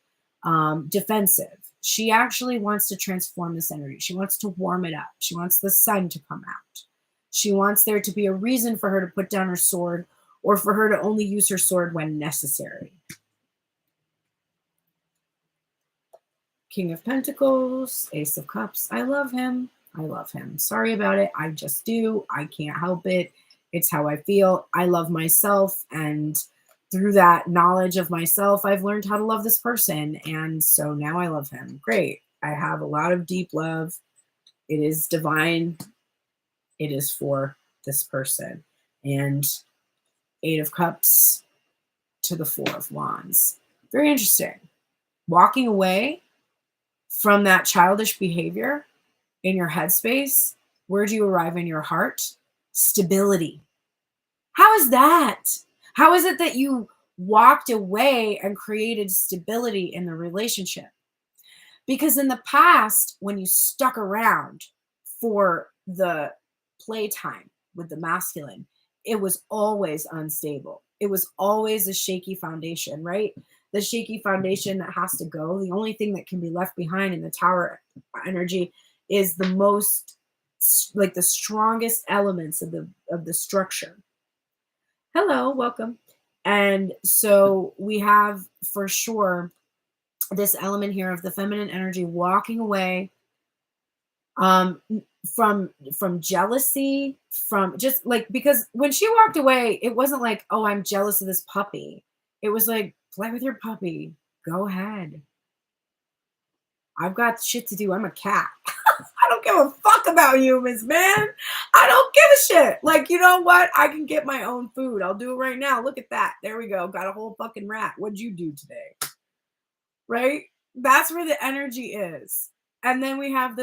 defensive. She actually wants to transform this energy. She wants to warm it up. She wants the sun to come out. She wants there to be a reason for her to put down her sword, or for her to only use her sword when necessary. King of Pentacles, Ace of Cups. I love him. I love him. Sorry about it. I just do. I can't help it. It's how I feel. I love myself, and through that knowledge of myself, I've learned how to love this person. And so now I love him. Great. I have a lot of deep love. It is divine. It is for this person. And 8 of Cups to the 4 of Wands. Very interesting. Walking away from that childish behavior in your headspace. Where do you arrive in your heart? Stability. How is that? How is it that you walked away and created stability in the relationship? Because in the past, when you stuck around for the playtime with the masculine, it was always unstable. It was always a shaky foundation, right? The shaky foundation that has to go. The only thing that can be left behind in the Tower energy is the most, like the strongest elements of the structure. Hello, welcome. And so we have for sure this element here of the feminine energy walking away from jealousy, from just like, because when she walked away, it wasn't like, oh, I'm jealous of this puppy. It was like, play with your puppy. Go ahead. I've got shit to do. I'm a cat. I don't give a fuck about humans, man. I don't give a shit. Like, you know what? I can get my own food. I'll do it right now. Look at that. There we go. Got a whole fucking rat. What'd you do today? Right? That's where the energy is. And then we have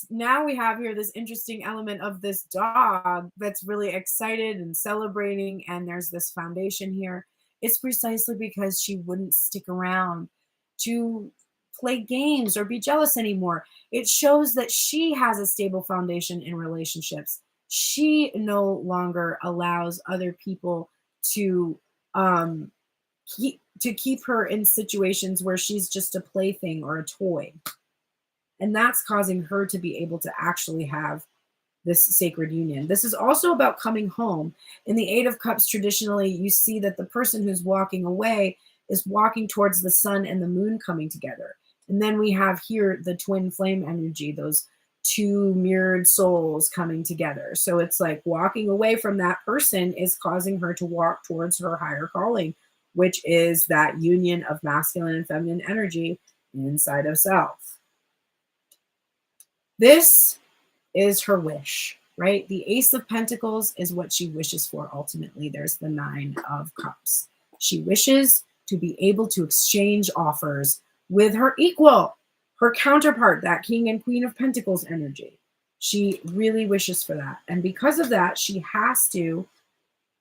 now we have here this interesting element of this dog that's really excited and celebrating. And there's this foundation here. It's precisely because she wouldn't stick around to play games or be jealous anymore. It shows that she has a stable foundation in relationships. She no longer allows other people to keep her in situations where she's just a plaything or a toy. And that's causing her to be able to actually have this sacred union. This is also about coming home. In the 8 of Cups, traditionally, you see that the person who's walking away is walking towards the sun and the moon coming together. And then we have here the twin flame energy, those two mirrored souls coming together. So it's like walking away from that person is causing her to walk towards her higher calling, which is that union of masculine and feminine energy inside of self. This is her wish, right? The Ace of Pentacles is what she wishes for ultimately. There's the 9 of Cups. She wishes to be able to exchange offers with her equal, her counterpart, that King and Queen of Pentacles energy. She really wishes for that. And because of that, she has to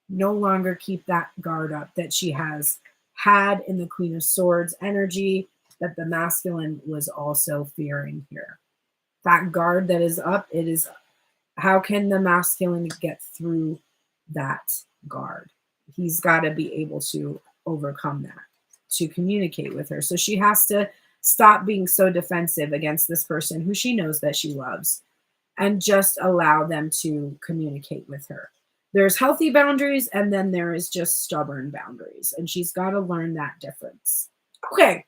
no longer keep that guard up that she has had in the Queen of Swords energy, that the masculine was also fearing here. That guard that is up, it is, how can the masculine get through that guard? He's got to be able to overcome that, to communicate with her. So she has to stop being so defensive against this person who she knows that she loves, and just allow them to communicate with her. There's healthy boundaries, and then there is just stubborn boundaries, and she's got to learn that difference. Okay.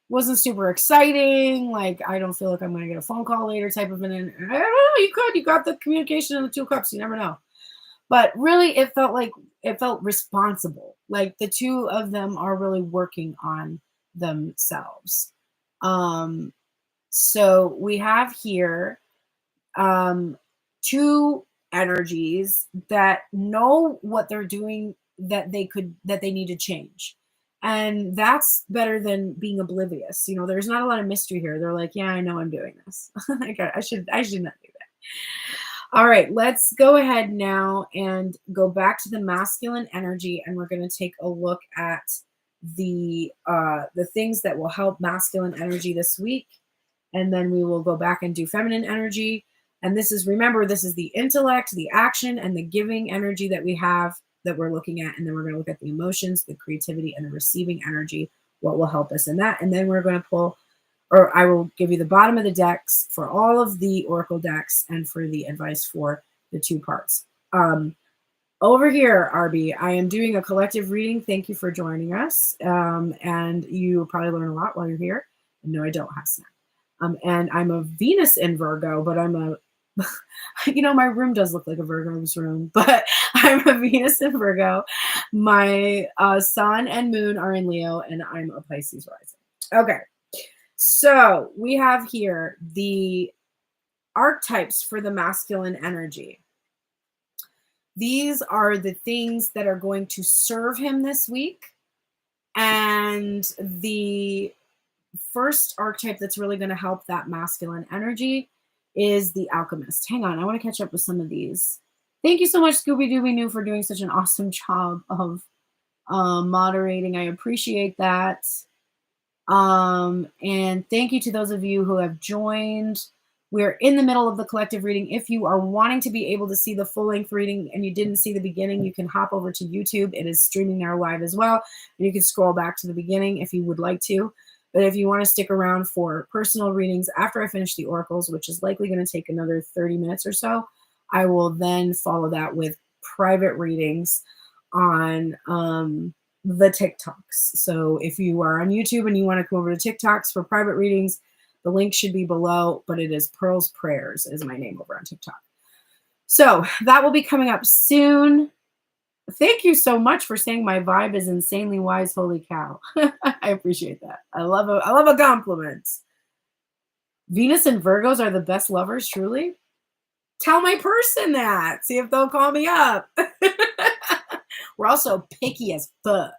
wasn't super exciting. Like, I don't feel like I'm going to get a phone call later type of an, I don't know, you got the communication in the 2 cups. You never know. But really, it felt responsible. Like the two of them are really working on themselves. So we have here 2 energies that know what they're doing, that they need to change. And that's better than being oblivious. You know, there's not a lot of mystery here. They're like, yeah, I know I'm doing this. Like, I should not do that. All right, let's go ahead now and go back to the masculine energy, and we're going to take a look at the things that will help masculine energy this week, and then we will go back and do feminine energy. And this is, remember, this is the intellect, the action, and the giving energy that we have, that we're looking at, and then we're going to look at the emotions, the creativity, and the receiving energy, what will help us in that. And then we're going to pull, or I will give you the bottom of the decks for all of the oracle decks and for the advice for the 2 parts. Over here, RB, I am doing a collective reading. Thank you for joining us. And you probably learn a lot while you're here. No, I don't have snack. And I'm a Venus in Virgo, but I'm a, you know, my room does look like a Virgo's room, but I'm a Venus in Virgo. My sun and moon are in Leo, and I'm a Pisces rising. Okay. So we have here the archetypes for the masculine energy. These are the things that are going to serve him this week. And the first archetype that's really going to help that masculine energy is the alchemist. Hang on, I want to catch up with some of these. Thank you so much, Scooby Dooby Noo, for doing such an awesome job of moderating. I appreciate that. And thank you to those of you who have joined. We're in the middle of the collective reading. If you are wanting to be able to see the full-length reading and you didn't see the beginning, you can hop over to YouTube. It is streaming there live as well. And you can scroll back to the beginning if you would like to. But if you want to stick around for personal readings after I finish the oracles, which is likely going to take another 30 minutes or so, I will then follow that with private readings on the TikToks. So if you are on YouTube and you want to come over to TikToks for private readings, the link should be below, but it is Pearl's Prayers is my name over on TikTok. So that will be coming up soon. Thank you so much for saying my vibe is insanely wise. Holy cow. I appreciate that. I love a compliment. Venus and Virgos are the best lovers, truly. Tell my person that. See if they'll call me up. We're also picky as fuck.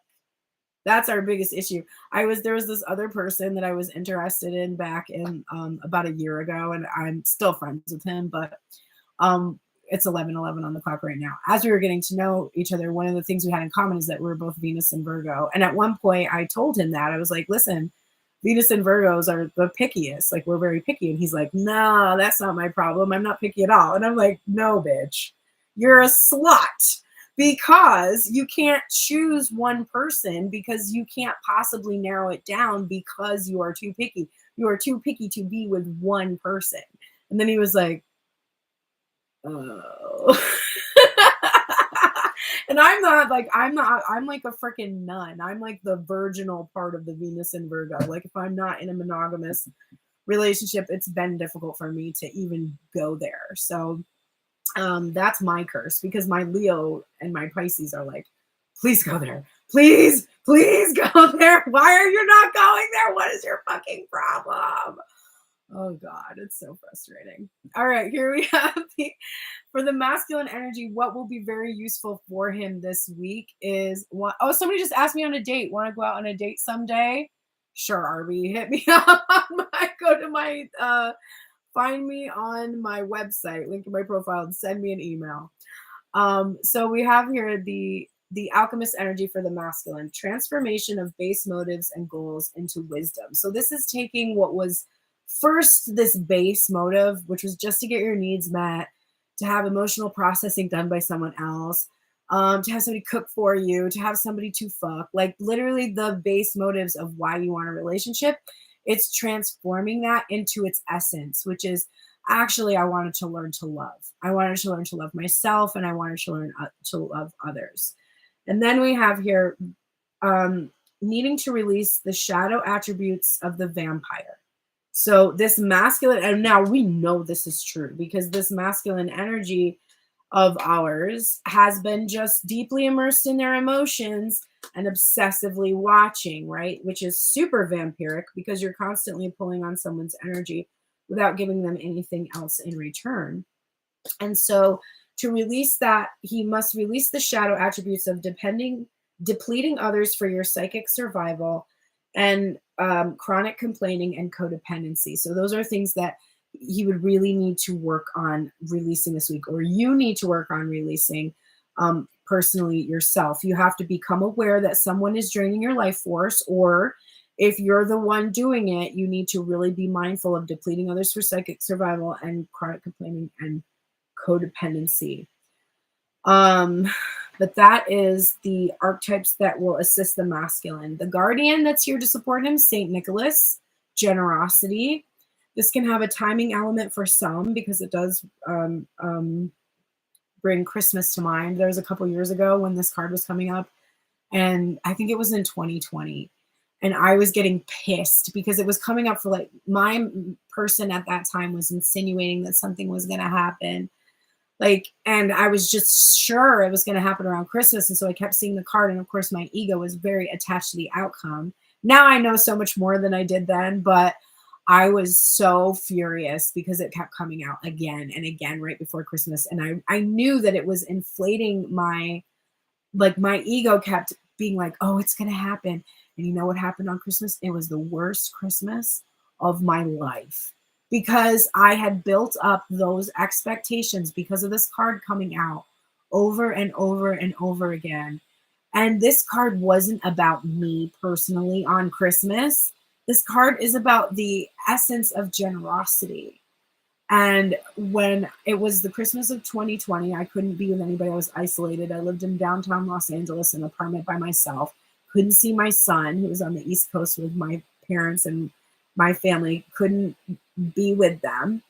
That's our biggest issue. There was this other person that I was interested in back in about a year ago, and I'm still friends with him, but it's 11:11 on the clock right now. As we were getting to know each other, one of the things we had in common is that we're both Venus and Virgo. And at one point I told him that. I was like, listen, Venus and Virgos are the pickiest. Like, we're very picky. And he's like, no, that's not my problem. I'm not picky at all. And I'm like, no, bitch, you're a slut. Because you can't choose one person, because you can't possibly narrow it down, because you are too picky. You are too picky to be with one person. And then he was like, oh. And I'm like a freaking nun. I'm like the virginal part of the Venus and Virgo. Like, if I'm not in a monogamous relationship, it's been difficult for me to even go there. So that's my curse, because my Leo and my Pisces are like, please go there. Please go there. Why are you not going there? What is your fucking problem? Oh God, it's so frustrating. All right, here we have for the masculine energy, what will be very useful for him this week is what, oh, somebody just asked me on a date. Want to go out on a date someday? Sure, RB, hit me up. Go to my find me on my website, link in my profile, and send me an email. So we have here the alchemist energy for the masculine, transformation of base motives and goals into wisdom. So this is taking what was first this base motive, which was just to get your needs met, to have emotional processing done by someone else, to have somebody cook for you, to have somebody to fuck, like literally the base motives of why you want a relationship. It's transforming that into its essence, which is actually, I wanted to learn to love. I wanted to learn to love myself, and I wanted to learn to love others. And then we have here needing to release the shadow attributes of the vampire. So this masculine, and now we know this is true because this masculine energy of ours has been just deeply immersed in their emotions and obsessively watching, right? Which is super vampiric because you're constantly pulling on someone's energy without giving them anything else in return. And so to release that, he must release the shadow attributes of depleting others for your psychic survival, and chronic complaining and codependency. So those are things that he would really need to work on releasing this week, or you need to work on releasing personally yourself. You have to become aware that someone is draining your life force, or if you're the one doing it, you need to really be mindful of depleting others for psychic survival and chronic complaining and codependency. But that is the archetypes that will assist the masculine. The guardian that's here to support him, Saint Nicholas, generosity. This can have a timing element for some because it does bring Christmas to mind. There was a couple years ago when this card was coming up, and I think it was in 2020. And I was getting pissed because it was coming up for like, my person at that time was insinuating that something was going to happen. Like, and I was just sure it was going to happen around Christmas. And so I kept seeing the card. And of course, my ego was very attached to the outcome. Now I know so much more than I did then, but I was so furious because it kept coming out again and again right before Christmas. And I knew that it was inflating my ego kept being like, oh, it's going to happen. And you know what happened on Christmas? It was the worst Christmas of my life, because I had built up those expectations because of this card coming out over and over and over again. And this card wasn't about me personally on Christmas. This card is about the essence of generosity. And when it was the Christmas of 2020, I couldn't be with anybody. I was isolated. I lived in downtown Los Angeles in an apartment by myself. Couldn't see my son, who was on the East Coast with my parents and my family, couldn't be with them,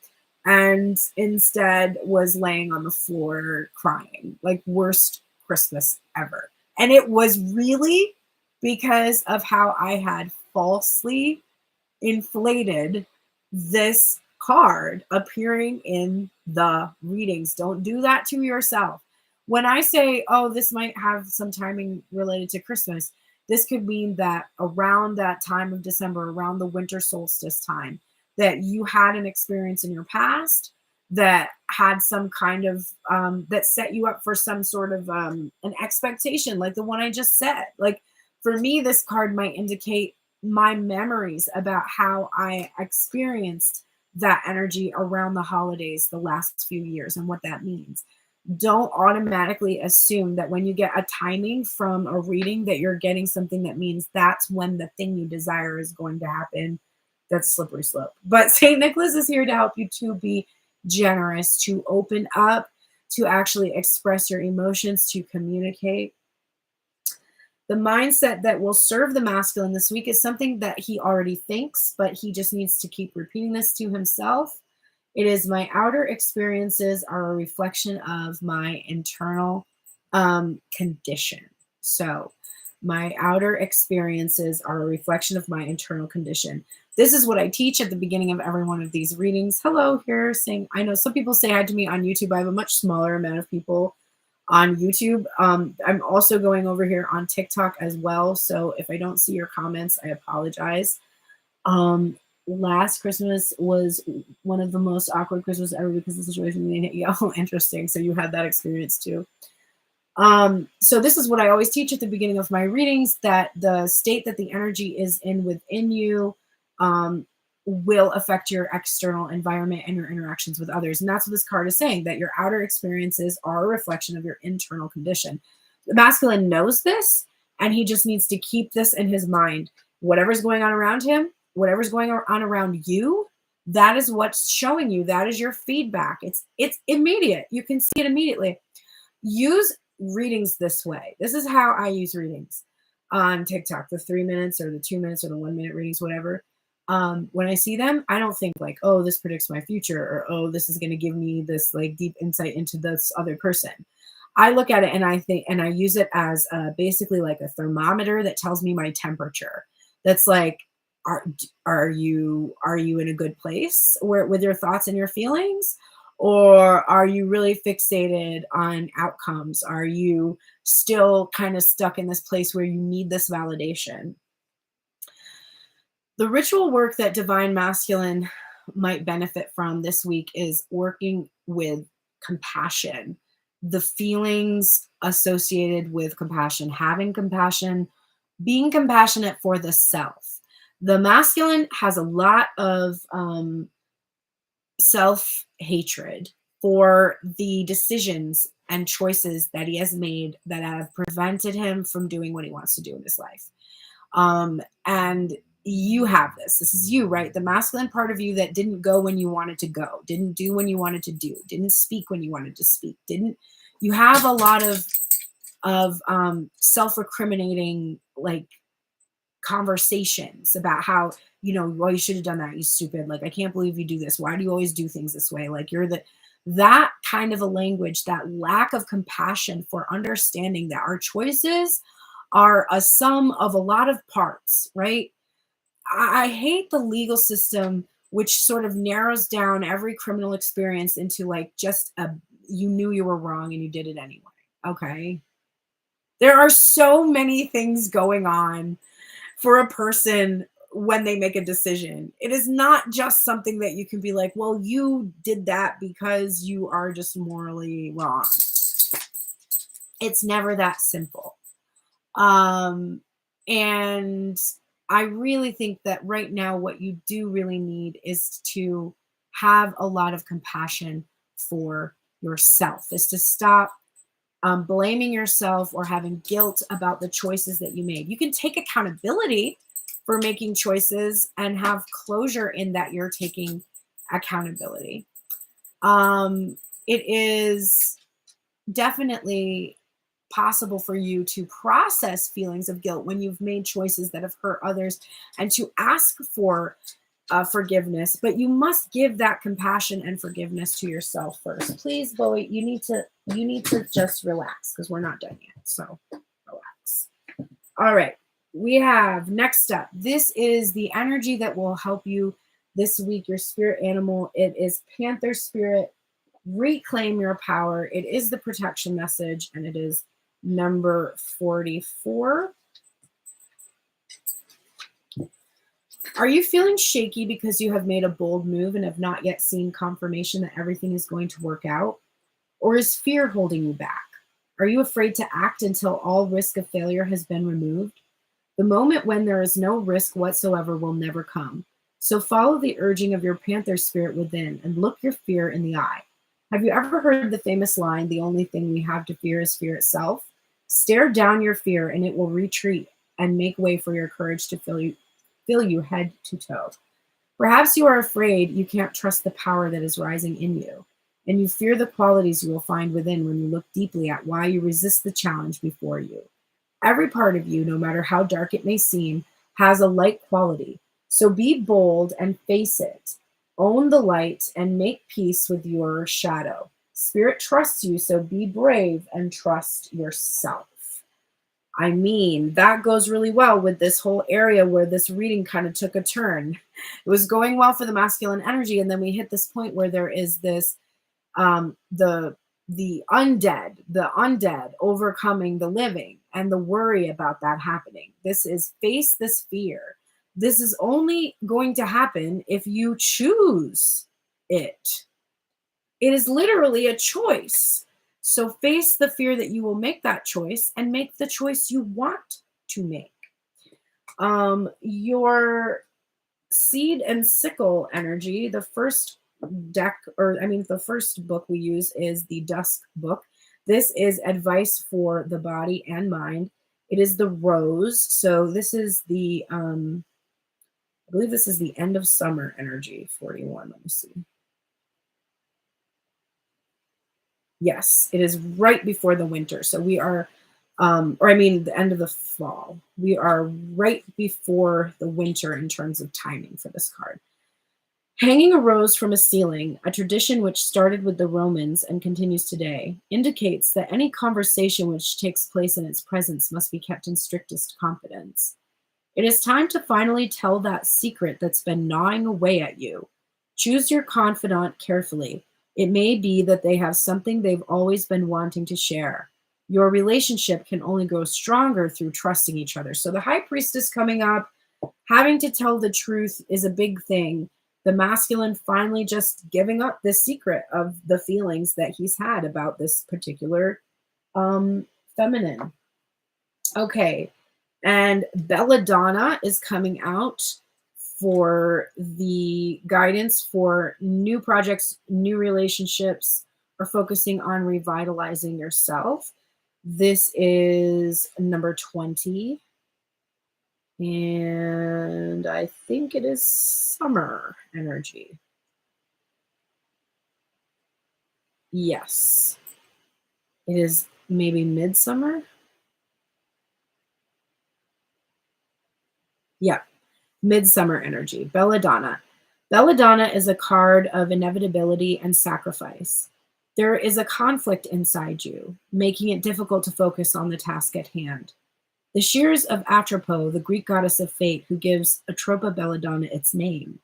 and instead was laying on the floor crying, like worst Christmas ever. And it was really because of how I had falsely inflated this card appearing in the readings. Don't do that to yourself. When I say, oh, this might have some timing related to Christmas, this could mean that around that time of December, around the winter solstice time, that you had an experience in your past that had some kind of, that set you up for some sort of an expectation, like the one I just said. Like for me, this card might indicate my memories about how I experienced that energy around the holidays the last few years and what that means. Don't automatically assume that when you get a timing from a reading that you're getting something that means that's when the thing you desire is going to happen. That's slippery slope. But St. Nicholas is here to help you to be generous, to open up, to actually express your emotions, to communicate. The mindset that will serve the masculine this week is something that he already thinks, but he just needs to keep repeating this to himself. It is, my outer experiences are a reflection of my internal condition. So my outer experiences are a reflection of my internal condition. This is what I teach at the beginning of every one of these readings. Hello, here saying, I know some people say hi to me on YouTube. I have a much smaller amount of people on YouTube. I'm also going over here on TikTok as well. So if I don't see your comments, I apologize. Last Christmas was one of the most awkward Christmas ever because the situation made it interesting. So you had that experience too. So this is what I always teach at the beginning of my readings, that the state that the energy is in within you will affect your external environment and your interactions with others. And that's what this card is saying, that your outer experiences are a reflection of your internal condition. The masculine knows this, and he just needs to keep this in his mind. Whatever's going on around him, whatever's going on around you, that is what's showing you. That is your feedback. It's immediate. You can see it immediately. Use readings this way. This is how I use readings on TikTok, the 3 minutes or the 2 minutes or the 1 minute readings, whatever. When I see them, I don't think like, oh, this predicts my future, or oh, this is going to give me this like deep insight into this other person. I look at it and I think, and I use it as basically like a thermometer that tells me my temperature. That's like, are you in a good place where with your thoughts and your feelings, or are you really fixated on outcomes? Are you still kind of stuck in this place where you need this validation? The ritual work that divine masculine might benefit from this week is working with compassion, the feelings associated with compassion, having compassion, being compassionate for the self. The masculine has a lot of self hatred for the decisions and choices that he has made that have prevented him from doing what he wants to do in his life. And you have this. This is you, right? The masculine part of you that didn't go when you wanted to go, didn't do when you wanted to do, didn't speak when you wanted to speak, didn't. You have a lot of self-recriminating like conversations about how, well, you should have done that, you stupid, like, I can't believe you do this, why do you always do things this way, like, that kind of a language, that lack of compassion for understanding that our choices are a sum of a lot of parts, right? I hate the legal system, which sort of narrows down every criminal experience into like just you knew you were wrong and you did it anyway. Okay. There are so many things going on for a person when they make a decision. It is not just something that you can be like, well, you did that because you are just morally wrong. It's never that simple. And I really think that right now, what you do really need is to have a lot of compassion for yourself, is to stop blaming yourself or having guilt about the choices that you made. You can take accountability for making choices and have closure in that you're taking accountability. It is definitely possible for you to process feelings of guilt when you've made choices that have hurt others and to ask for forgiveness, but you must give that compassion and forgiveness to yourself first. Please, Bowie, you need to just relax because we're not done yet. So relax. All right. We have next up. This is the energy that will help you this week, your spirit animal. It is Panther Spirit. Reclaim your power. It is the protection message, and it is number 44. Are you feeling shaky because you have made a bold move and have not yet seen confirmation that everything is going to work out? Or is fear holding you back? Are you afraid to act until all risk of failure has been removed? The moment when there is no risk whatsoever will never come. So follow the urging of your Panther spirit within and look your fear in the eye. Have you ever heard the famous line, the only thing we have to fear is fear itself? Stare down your fear and it will retreat and make way for your courage to fill you head to toe. Perhaps you are afraid you can't trust the power that is rising in you, and you fear the qualities you will find within when you look deeply at why you resist the challenge before you. Every part of you, no matter how dark it may seem, has a light quality. So be bold and face it. Own the light and make peace with your shadow. Spirit trusts you, so be brave and trust yourself. I mean, that goes really well with this whole area where this reading kind of took a turn. It was going well for the masculine energy, and then we hit this point where there is this the undead overcoming the living and the worry about that happening. This is face this fear. This is only going to happen if you choose it. It is literally a choice. So face the fear that you will make that choice and make the choice you want to make. Your seed and sickle energy, the first the first book we use is the Dusk book. This is advice for the body and mind. It is the rose. So this is the, I believe this is the end of summer energy, 41. Let me see. Yes, it is right before the winter. So we are, the end of the fall. We are right before the winter in terms of timing for this card. Hanging a rose from a ceiling, a tradition which started with the Romans and continues today, indicates that any conversation which takes place in its presence must be kept in strictest confidence. It is time to finally tell that secret that's been gnawing away at you. Choose your confidant carefully. It may be that they have something they've always been wanting to share. Your relationship can only grow stronger through trusting each other. So the High Priestess coming up, having to tell the truth is a big thing. The masculine finally just giving up the secret of the feelings that he's had about this particular feminine. Okay. And Belladonna is coming out for the guidance for new projects, new relationships, or focusing on revitalizing yourself. This is number 20. And I think it is summer energy. Yes. It is maybe midsummer. Yeah. Midsummer energy. Belladonna. Belladonna is a card of inevitability and sacrifice. There is a conflict inside you, making it difficult to focus on the task at hand. The shears of Atropos, the Greek goddess of fate who gives Atropa Belladonna its name,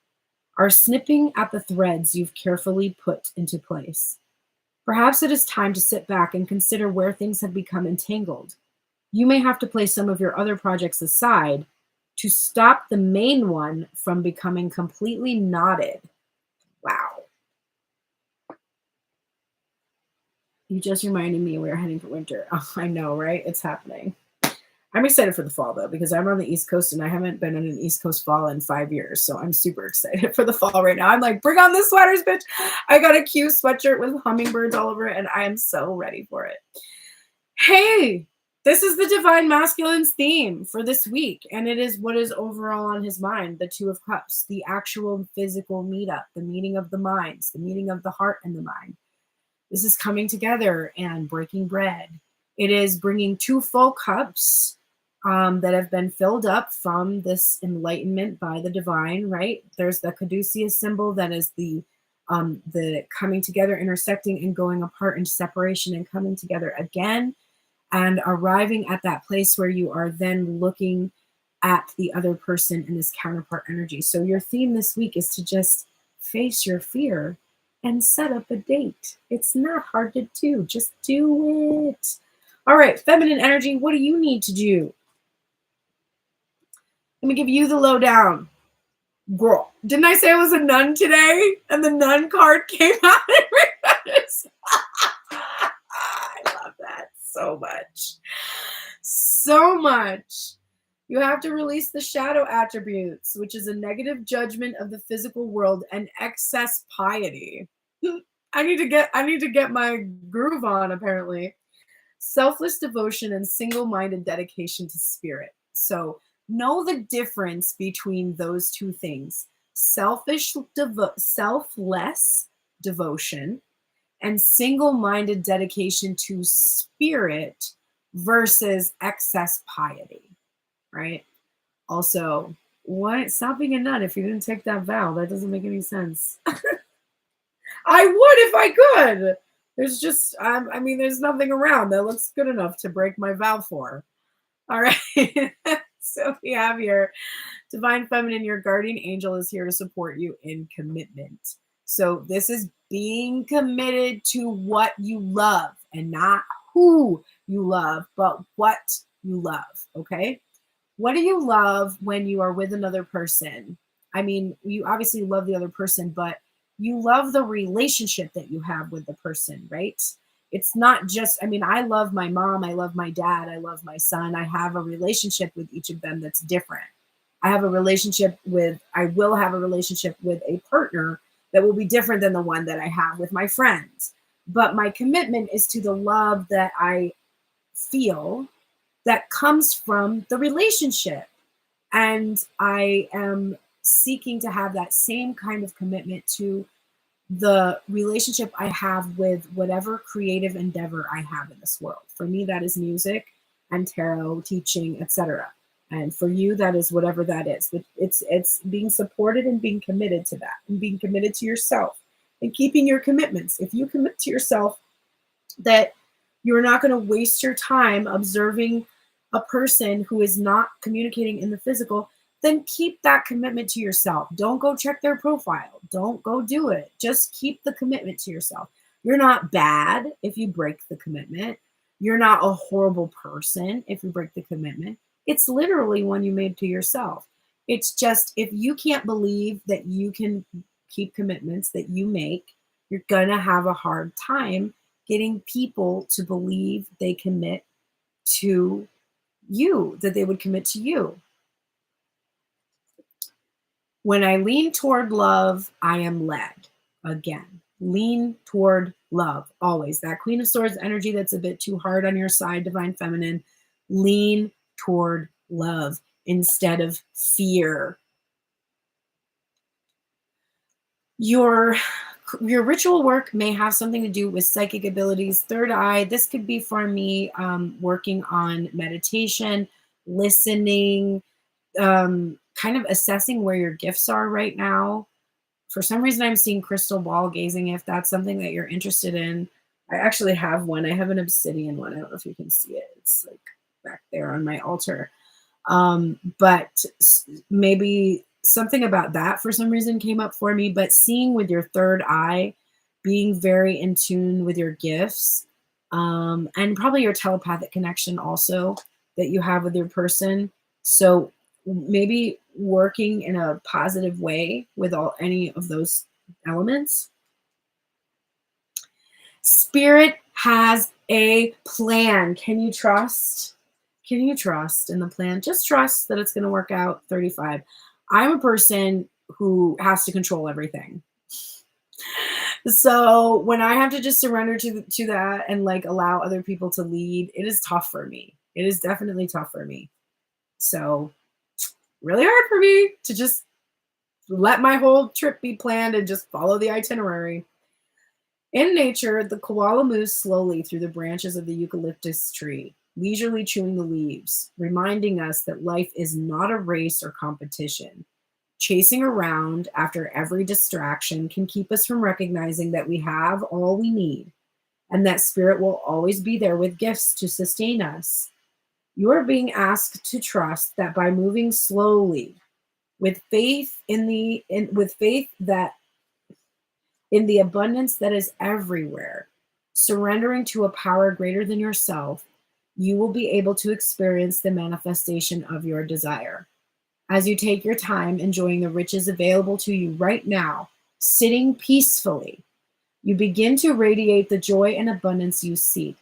are snipping at the threads you've carefully put into place. Perhaps it is time to sit back and consider where things have become entangled. You may have to place some of your other projects aside to stop the main one from becoming completely knotted. Wow. You just reminded me we're heading for winter. Oh, I know, right? It's happening. I'm excited for the fall, though, because I'm on the East Coast and I haven't been in an East Coast fall in 5 years. So I'm super excited for the fall right now. I'm like, bring on the sweaters, bitch. I got a cute sweatshirt with hummingbirds all over it, and I am so ready for it. Hey, this is the Divine Masculine's theme for this week, and it is what is overall on his mind, the Two of Cups, the actual physical meetup, the meeting of the minds, the meeting of the heart and the mind. This is coming together and breaking bread. It is bringing two full cups that have been filled up from this enlightenment by the divine, right? There's the caduceus symbol that is the coming together, intersecting and going apart into separation and coming together again, and arriving at that place where you are then looking at the other person in this counterpart energy. So your theme this week is to just face your fear and set up a date. It's not hard to do. Just do it. All right, feminine energy, what do you need to do? Let me give you the lowdown. Girl, didn't I say I was a nun today? And the nun card came out. I love that so much. So much. You have to release the shadow attributes, which is a negative judgment of the physical world and excess piety. I need to get my groove on, apparently. Selfless devotion and single-minded dedication to spirit. So know the difference between those two things. Selfless devotion and single-minded dedication to spirit versus excess piety, right? Also, stop being a nun if you didn't take that vow. That doesn't make any sense. I would if I could. There's just, there's nothing around that looks good enough to break my vow for. All right. So we have here, Divine Feminine, your guardian angel is here to support you in commitment. So this is being committed to what you love, and not who you love, but what you love. Okay. What do you love when you are with another person? I mean, you obviously love the other person, but you love the relationship that you have with the person, right? It's not just, I love my mom, I love my dad, I love my son. I have a relationship with each of them that's different. I will have a relationship with a partner that will be different than the one that I have with my friends. But my commitment is to the love that I feel that comes from the relationship. And I am seeking to have that same kind of commitment to the relationship I have with whatever creative endeavor I have in this world. For me, that is music and tarot, teaching, etc. And for you, that is whatever that is. But it's being supported and being committed to that, and being committed to yourself and keeping your commitments. If you commit to yourself that you're not going to waste your time observing a person who is not communicating in the physical, then keep that commitment to yourself. Don't go check their profile. Don't go do it. Just keep the commitment to yourself. You're not bad if you break the commitment. You're not a horrible person if you break the commitment. It's literally one you made to yourself. It's just, if you can't believe that you can keep commitments that you make, you're going to have a hard time getting people to believe they commit to you, that they would commit to you. When I lean toward love, I am led. Again, lean toward love, always. That Queen of Swords energy that's a bit too hard on your side, Divine Feminine, lean toward love instead of fear. Your ritual work may have something to do with psychic abilities, third eye. This could be for me working on meditation, listening, kind of assessing where your gifts are right now. For some reason, I'm seeing crystal ball gazing. If that's something that you're interested in, I actually have one. I have an obsidian one. I don't know if you can see it. It's like back there on my altar. But maybe something about that for some reason came up for me. But seeing with your third eye, being very in tune with your gifts, and probably your telepathic connection also that you have with your person. So maybe working in a positive way with any of those elements. Spirit has a plan. Can you trust? Can you trust in the plan? Just trust that it's going to work out. 35. I'm a person who has to control everything. So when I have to just surrender to that and like allow other people to lead, it is tough for me. It is definitely tough for me. So really hard for me to just let my whole trip be planned and just follow the itinerary. In nature, the koala moves slowly through the branches of the eucalyptus tree, leisurely chewing the leaves, reminding us that life is not a race or competition. Chasing around after every distraction can keep us from recognizing that we have all we need and that spirit will always be there with gifts to sustain us. You are being asked to trust that by moving slowly, with faith in the abundance that is everywhere, surrendering to a power greater than yourself, you will be able to experience the manifestation of your desire. As you take your time enjoying the riches available to you right now, sitting peacefully, you begin to radiate the joy and abundance you seek.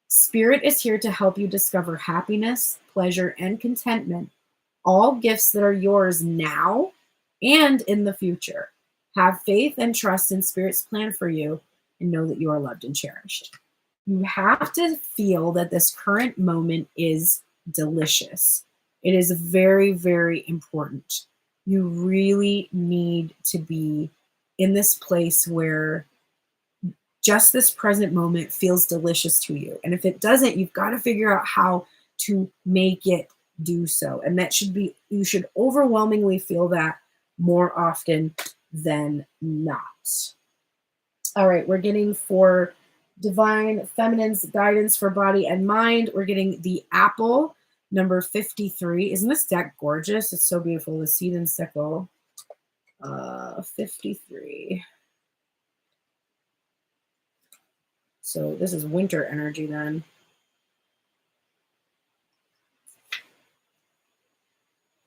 Spirit is here to help you discover happiness, pleasure, and contentment, all gifts that are yours now and in the future. Have faith and trust in Spirit's plan for you and know that you are loved and cherished. You have to feel that this current moment is delicious. It is very, very important. You really need to be in this place where just this present moment feels delicious to you. And if it doesn't, you've got to figure out how to make it do so. And that should be, you should overwhelmingly feel that more often than not. All right, we're getting for Divine Feminine's guidance for body and mind. We're getting the apple, number 53. Isn't this deck gorgeous? It's so beautiful. The seed and sickle. 53. So this is winter energy then.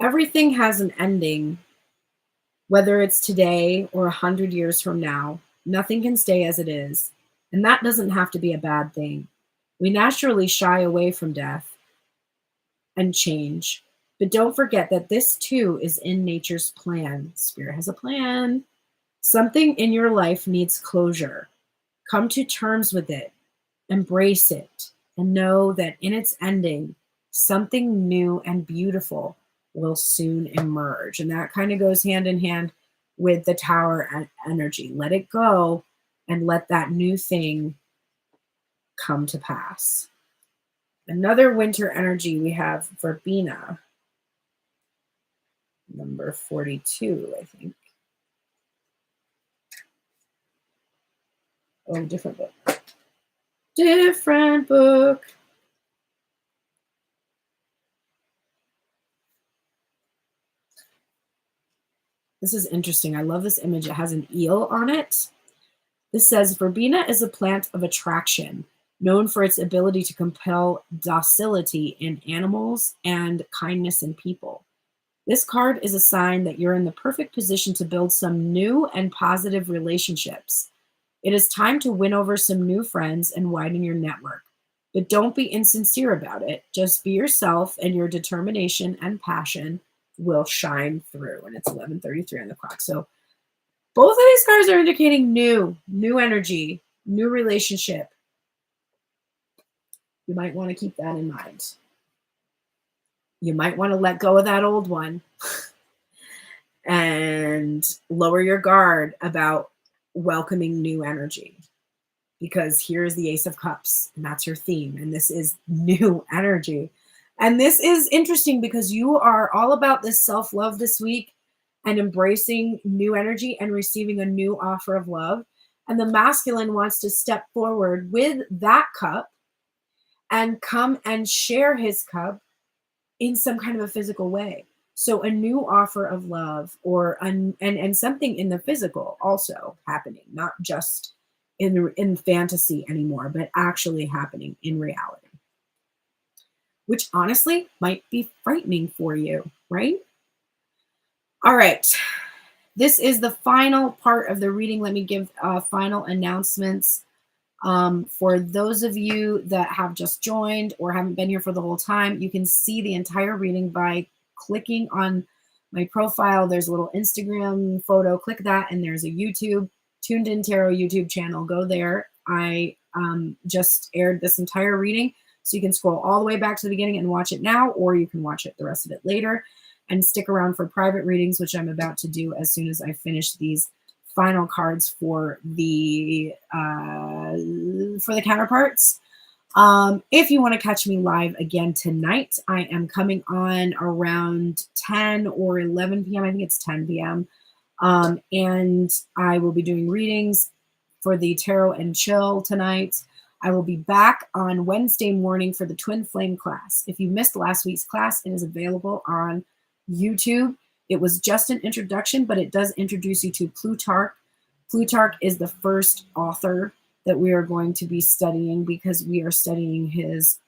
Everything has an ending, whether it's today or 100 years from now. Nothing can stay as it is, and that doesn't have to be a bad thing. We naturally shy away from death and change, but don't forget that this too is in nature's plan. Spirit has a plan. Something in your life needs closure. Come to terms with it, embrace it, and know that in its ending, something new and beautiful will soon emerge. And that kind of goes hand in hand with the Tower energy. Let it go and let that new thing come to pass. Another winter energy we have for Bina. number 42, I think. Oh, different book. Different book. This is interesting. I love this image. It has an eel on it. This says, verbena is a plant of attraction, known for its ability to compel docility in animals and kindness in people. This card is a sign that you're in the perfect position to build some new and positive relationships. It is time to win over some new friends and widen your network. But don't be insincere about it. Just be yourself, and your determination and passion will shine through. And it's 11:33 on the clock. So both of these cards are indicating new energy, new relationship. You might want to keep that in mind. You might want to let go of that old one and lower your guard about welcoming new energy, because here's the Ace of Cups, and that's your theme. And this is new energy. And this is interesting because you are all about this self-love this week and embracing new energy and receiving a new offer of love. And the masculine wants to step forward with that cup and come and share his cup in some kind of a physical way. So a new offer of love, or and something in the physical also happening, not just in fantasy anymore, but actually happening in reality, which honestly might be frightening for you, right? All right. This is the final part of the reading. Let me give final announcements. For those of you that have just joined or haven't been here for the whole time, you can see the entire reading by clicking on my profile. There's a little Instagram photo. Click that, and there's a YouTube, Tuned In Tarot YouTube channel. Go there. I just aired this entire reading, so you can scroll all the way back to the beginning and watch it now, or you can watch it the rest of it later. And stick around for private readings, which I'm about to do as soon as I finish these final cards for the counterparts. If you want to catch me live again tonight, I am coming on around 10 or 11 p.m. I think it's 10 p.m. And I will be doing readings for the Tarot and Chill tonight. I will be back on Wednesday morning for the Twin Flame class. If you missed last week's class, it is available on YouTube. It was just an introduction, but it does introduce you to Plutarch. Plutarch is the first author that we are going to be studying, because we are studying his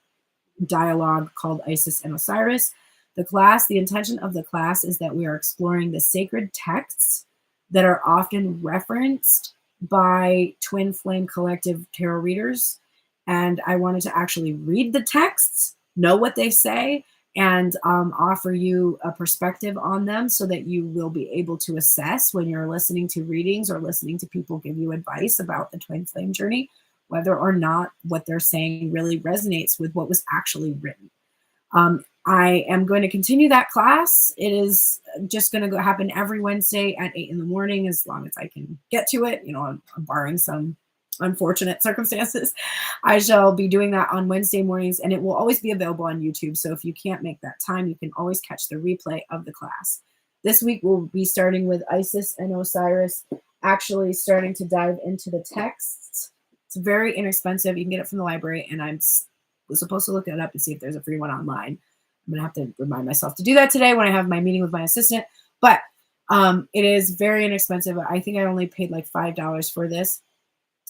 dialogue called Isis and Osiris. The intention of the class is that we are exploring the sacred texts that are often referenced by Twin Flame Collective tarot readers. And I wanted to actually read the texts, know what they say, and offer you a perspective on them so that you will be able to assess when you're listening to readings or listening to people give you advice about the Twin Flame journey, whether or not what they're saying really resonates with what was actually written. I am going to continue that class. It is just going to happen every Wednesday at 8 in the morning, as long as I can get to it. You know, I'm barring some unfortunate circumstances. I shall be doing that on Wednesday mornings, and it will always be available on YouTube. So if you can't make that time, you can always catch the replay of the class. This week, we'll be starting with Isis and Osiris, actually starting to dive into the texts. It's very inexpensive. You can get it from the library, and I was supposed to look it up and see if there's a free one online. I'm going to have to remind myself to do that today when I have my meeting with my assistant. But it is very inexpensive. I think I only paid like $5 for this.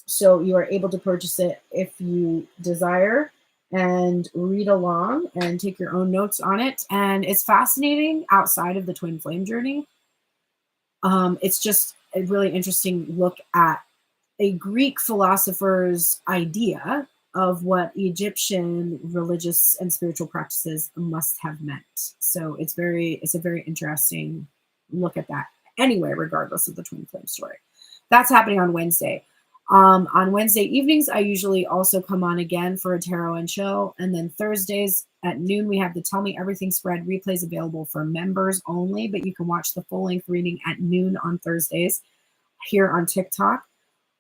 So you are able to purchase it if you desire and read along and take your own notes on it. And it's fascinating outside of the Twin Flame journey. It's just a really interesting look at a Greek philosopher's idea of what Egyptian religious and spiritual practices must have meant. So it's a very interesting look at that anyway, regardless of the Twin Flame story. That's happening on Wednesday. On Wednesday evenings, I usually also come on again for a Tarot and Chill. And then Thursdays at noon, we have the Tell Me Everything spread replays available for members only, but you can watch the full-length reading at noon on Thursdays here on TikTok,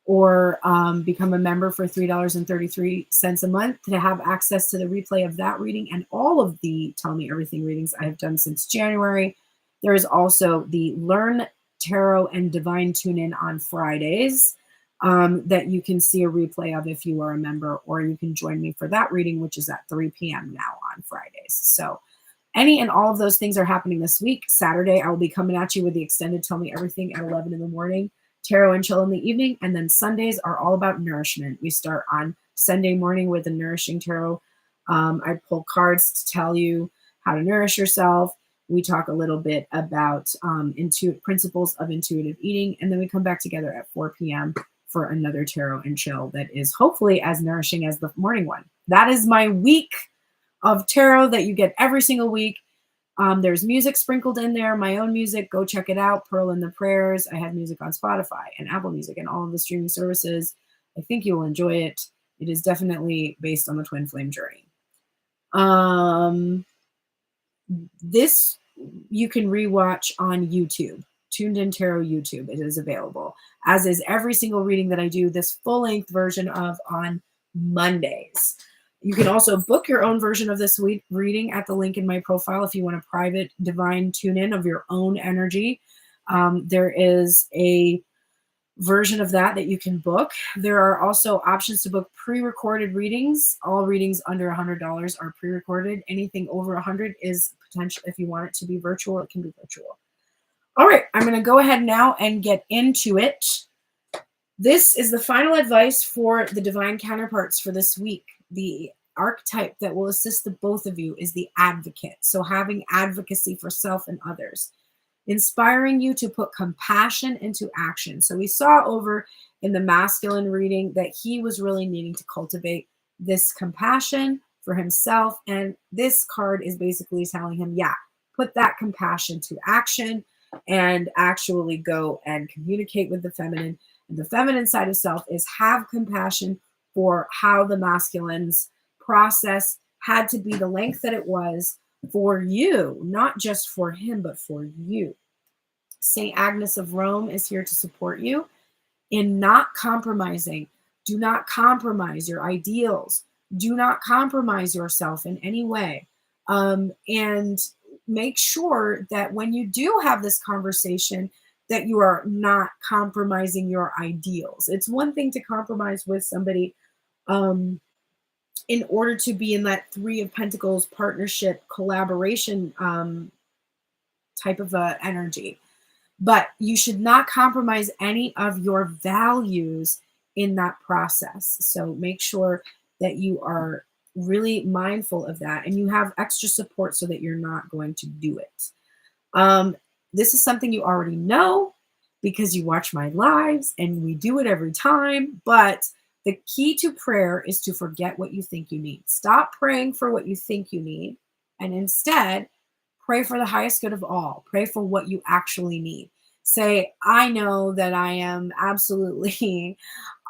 or become a member for $3.33 a month to have access to the replay of that reading and all of the Tell Me Everything readings I have done since January. There is also the Learn Tarot and Divine Tune In on Fridays that you can see a replay of if you are a member, or you can join me for that reading, which is at 3 p.m. now on Fridays. So any and all of those things are happening this week. Saturday, I will be coming at you with the extended Tell Me Everything at 11 in the morning, Tarot and Chill in the evening, and then Sundays are all about nourishment. We start on Sunday morning with a Nourishing Tarot. I pull cards to tell you how to nourish yourself. We talk a little bit about principles of intuitive eating, and then we come back together at 4 p.m. for another Tarot and Chill that is hopefully as nourishing as the morning one. That is my week of tarot that you get every single week. There's music sprinkled in there, my own music. Go check it out. Pearl in the Prayers. I have music on Spotify and Apple Music and all of the streaming services. I think you will enjoy it. It is definitely based on the twin flame journey. This you can rewatch on YouTube. Tuned In Tarot YouTube. It is available, as is every single reading that I do this full-length version of on Mondays. You can also book your own version of this reading at the link in my profile if you want a private divine tune-in of your own energy. There is a version of that you can book. There are also options to book pre-recorded readings. All readings under $100 are pre-recorded. Anything over $100 is potential. If you want it to be virtual, it can be virtual. All right, I'm going to go ahead now and get into it. This is the final advice for the divine counterparts for this week. The archetype that will assist the both of you is the advocate. So having advocacy for self and others, inspiring you to put compassion into action. So we saw over in the masculine reading that he was really needing to cultivate this compassion for himself. And this card is basically telling him, yeah, put that compassion to action and actually go and communicate with the feminine. And the feminine side of self is have compassion for how the masculine's process had to be the length that it was for you, not just for him, but for you. St. Agnes of Rome is here to support you in not compromising. Do not compromise your ideals. Do not compromise yourself in any way. And make sure that when you do have this conversation, that you are not compromising your ideals. It's one thing to compromise with somebody in order to be in that Three of Pentacles partnership collaboration type of energy. But you should not compromise any of your values in that process. So make sure that you are really mindful of that and you have extra support so that you're not going to do it. This is something you already know because you watch my lives and we do it every time. But the key to prayer is to forget what you think you need. Stop praying for what you think you need and instead pray for the highest good of all. Pray for what you actually need. Say, I know that I am absolutely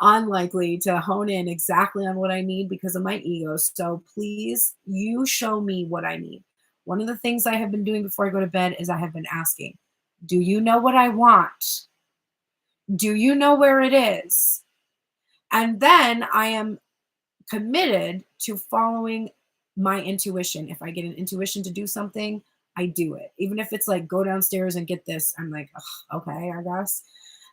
unlikely to hone in exactly on what I need because of my ego. So please, you show me what I need. One of the things I have been doing before I go to bed is I have been asking, do you know what I want? Do you know where it is? And then I am committed to following my intuition. If I get an intuition to do something, I do it. Even if it's like, go downstairs and get this, I'm like, okay, I guess.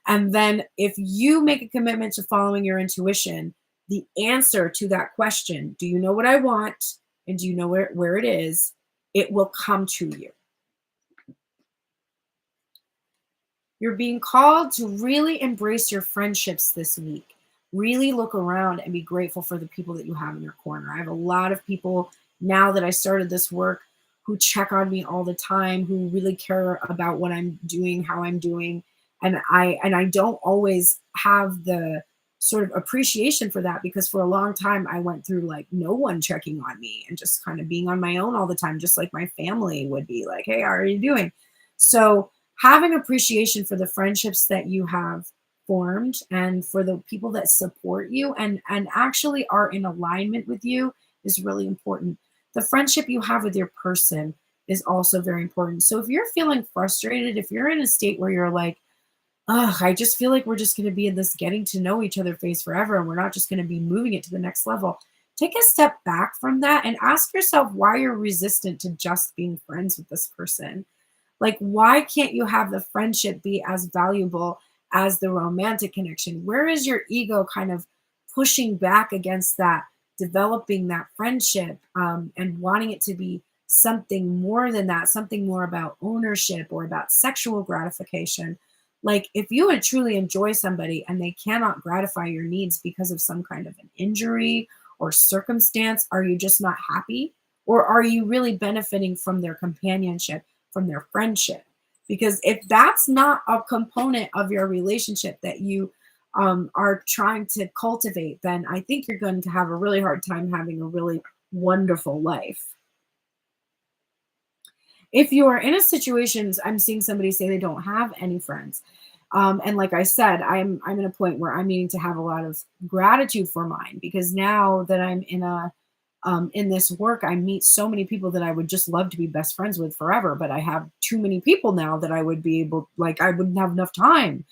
And then if you make a commitment to following your intuition, the answer to that question, do you know what I want? And do you know where it is? It will come to you. You're being called to really embrace your friendships this week. Really look around and be grateful for the people that you have in your corner. I have a lot of people now that I started this work who check on me all the time, who really care about what I'm doing, how I'm doing. And I don't always have the sort of appreciation for that because for a long time I went through like no one checking on me and just kind of being on my own all the time, just like my family would be like, hey, how are you doing? So having appreciation for the friendships that you have formed and for the people that support you and actually are in alignment with you is really important. The friendship you have with your person is also very important. So if you're feeling frustrated, if you're in a state where you're like, oh, I just feel like we're just going to be in this getting to know each other phase forever and we're not just going to be moving it to the next level, take a step back from that and ask yourself why you're resistant to just being friends with this person. Like, why can't you have the friendship be as valuable as the romantic connection? Where is your ego kind of pushing back against that, developing that friendship, and wanting it to be something more than that, something more about ownership or about sexual gratification? Like, if you would truly enjoy somebody and they cannot gratify your needs because of some kind of an injury or circumstance, are you just not happy? Or are you really benefiting from their companionship, from their friendship? Because if that's not a component of your relationship that you are trying to cultivate, then I think you're going to have a really hard time having a really wonderful life. If you are in a situation, I'm seeing somebody say they don't have any friends. And like I said, I'm in a point where I'm needing to have a lot of gratitude for mine, because now that I'm in this work, I meet so many people that I would just love to be best friends with forever. But I have too many people now that I would be able, like, I wouldn't have enough time.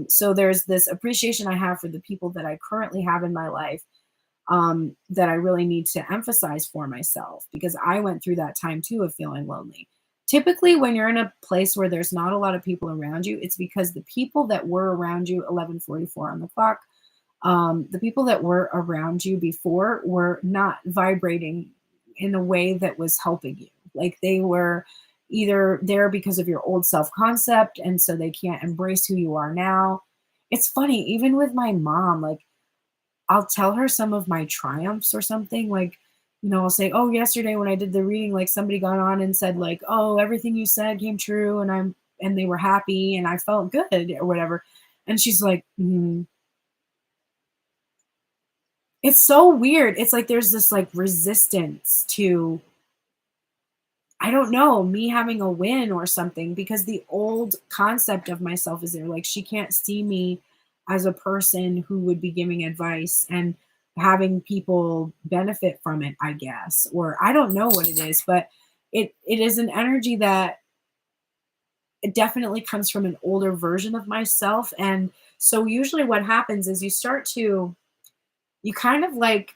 So there's this appreciation I have for the people that I currently have in my life, that I really need to emphasize for myself, because I went through that time too of feeling lonely. Typically, when you're in a place where there's not a lot of people around you, it's because the people that were around you, 11:44 on the clock, the people that were around you before were not vibrating in a way that was helping you. Like, they were either there because of your old self concept, and so they can't embrace who you are now. It's funny, even with my mom, like, I'll tell her some of my triumphs or something. Like, I'll say, "Oh, yesterday when I did the reading, like, somebody got on and said, like, oh, everything you said came true, and they were happy and I felt good," or whatever. And she's like, It's so weird. It's like there's this, like, resistance to, I don't know, me having a win or something, because the old concept of myself is there. Like, she can't see me as a person who would be giving advice and having people benefit from it, I guess. Or I don't know what it is, but it is an energy that it definitely comes from an older version of myself. And so usually what happens is you kind of like,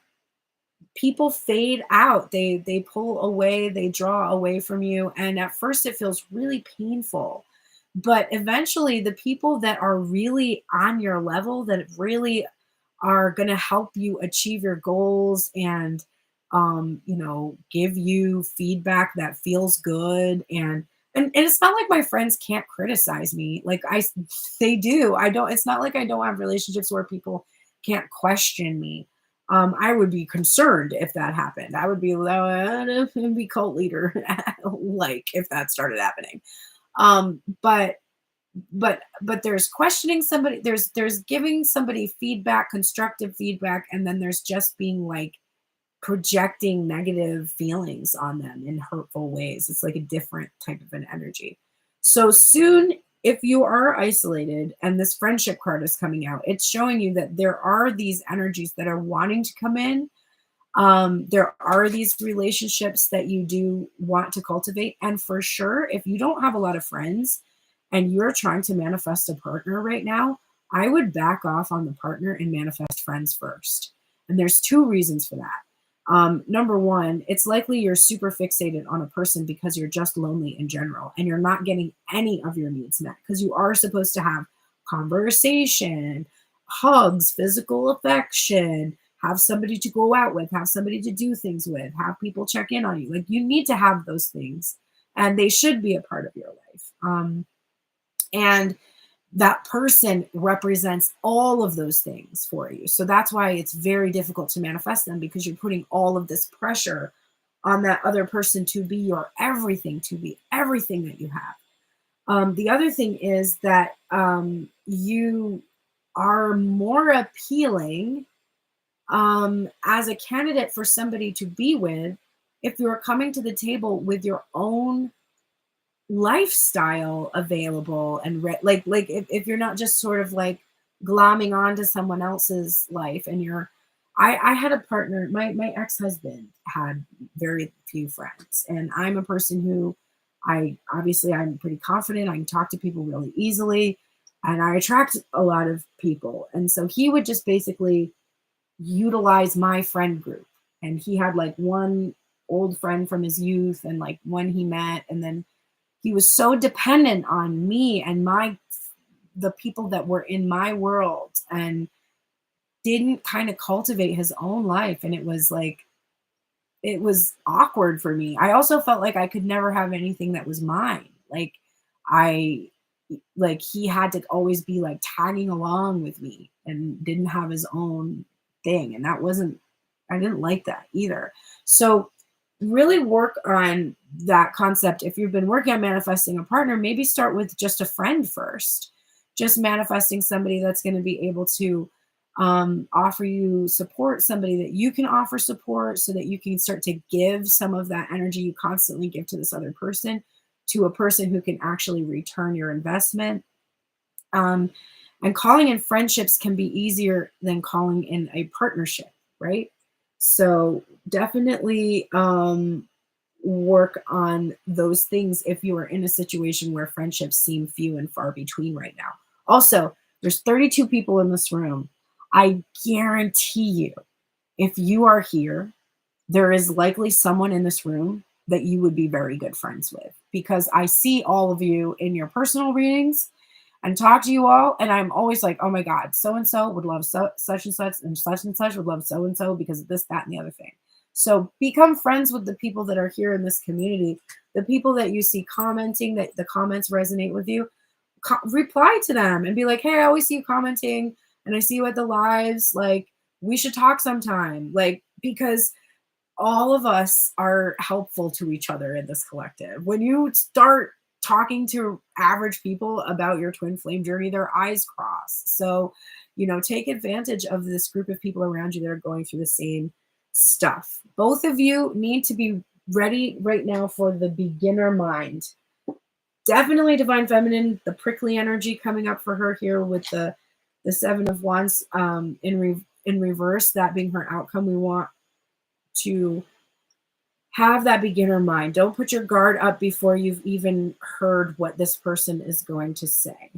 people fade out. They pull away, they draw away from you, and at first it feels really painful. But eventually the people that are really on your level, that really are going to help you achieve your goals, and give you feedback that feels good, and it's not like my friends can't criticize me. Like, they do. I don't It's not like I don't have relationships where people can't question me. I would be concerned if that happened. I would be be cult leader, like, if that started happening. But there's questioning somebody, there's giving somebody feedback, constructive feedback, and then there's just being like projecting negative feelings on them in hurtful ways. It's like a different type of an energy. So soon, if you are isolated and this friendship card is coming out, it's showing you that there are these energies that are wanting to come in. There are these relationships that you do want to cultivate. And for sure, if you don't have a lot of friends and you're trying to manifest a partner right now, I would back off on the partner and manifest friends first. And there's two reasons for that. Number one, it's likely you're super fixated on a person because you're just lonely in general and you're not getting any of your needs met, because you are supposed to have conversation, hugs, physical affection, have somebody to go out with, have somebody to do things with, have people check in on you. Like, you need to have those things, and they should be a part of your life. And that person represents all of those things for you. So that's why it's very difficult to manifest them, because you're putting all of this pressure on that other person to be your everything, to be everything that you have. The other thing is that you are more appealing as a candidate for somebody to be with if you're coming to the table with your own lifestyle available, and like if you're not just sort of like glomming onto someone else's life. And I had a partner, my ex-husband had very few friends, and I'm a person who, I'm pretty confident, I can talk to people really easily, and I attract a lot of people. And so he would just basically utilize my friend group, and he had like one old friend from his youth and like one he met, and then he was so dependent on me and the people that were in my world, and didn't kind of cultivate his own life. And it was like, it was awkward for me. I also felt like I could never have anything that was mine. Like I like he had to always be like tagging along with me and didn't have his own thing. And that wasn't, I didn't like that either. So really work on that concept. If you've been working on manifesting a partner, maybe start with just a friend first. Just manifesting somebody that's going to be able to offer you support, somebody that you can offer support, so that you can start to give some of that energy you constantly give to this other person to a person who can actually return your investment. And calling in friendships can be easier than calling in a partnership, right? So definitely work on those things if you are in a situation where friendships seem few and far between right now. Also, there's 32 people in this room. I guarantee you, if you are here, there is likely someone in this room that you would be very good friends with, because I see all of you in your personal readings and talk to you all. And I'm always like, oh my God, so-and-so would love such and such would love so-and-so because of this, that, and the other thing. So become friends with the people that are here in this community, the people that you see commenting, that the comments resonate with you. Reply to them and be like, hey, I always see you commenting and I see you at the lives. Like, we should talk sometime. Like, because all of us are helpful to each other in this collective. When you start talking to average people about your twin flame journey, their eyes cross. So, take advantage of this group of people around you that are going through the same stuff. Both of you need to be ready right now for the beginner mind. Definitely Divine Feminine, the prickly energy coming up for her here with the Seven of Wands in reverse, that being her outcome. We want to have that beginner mind. Don't put your guard up before you've even heard what this person is going to say.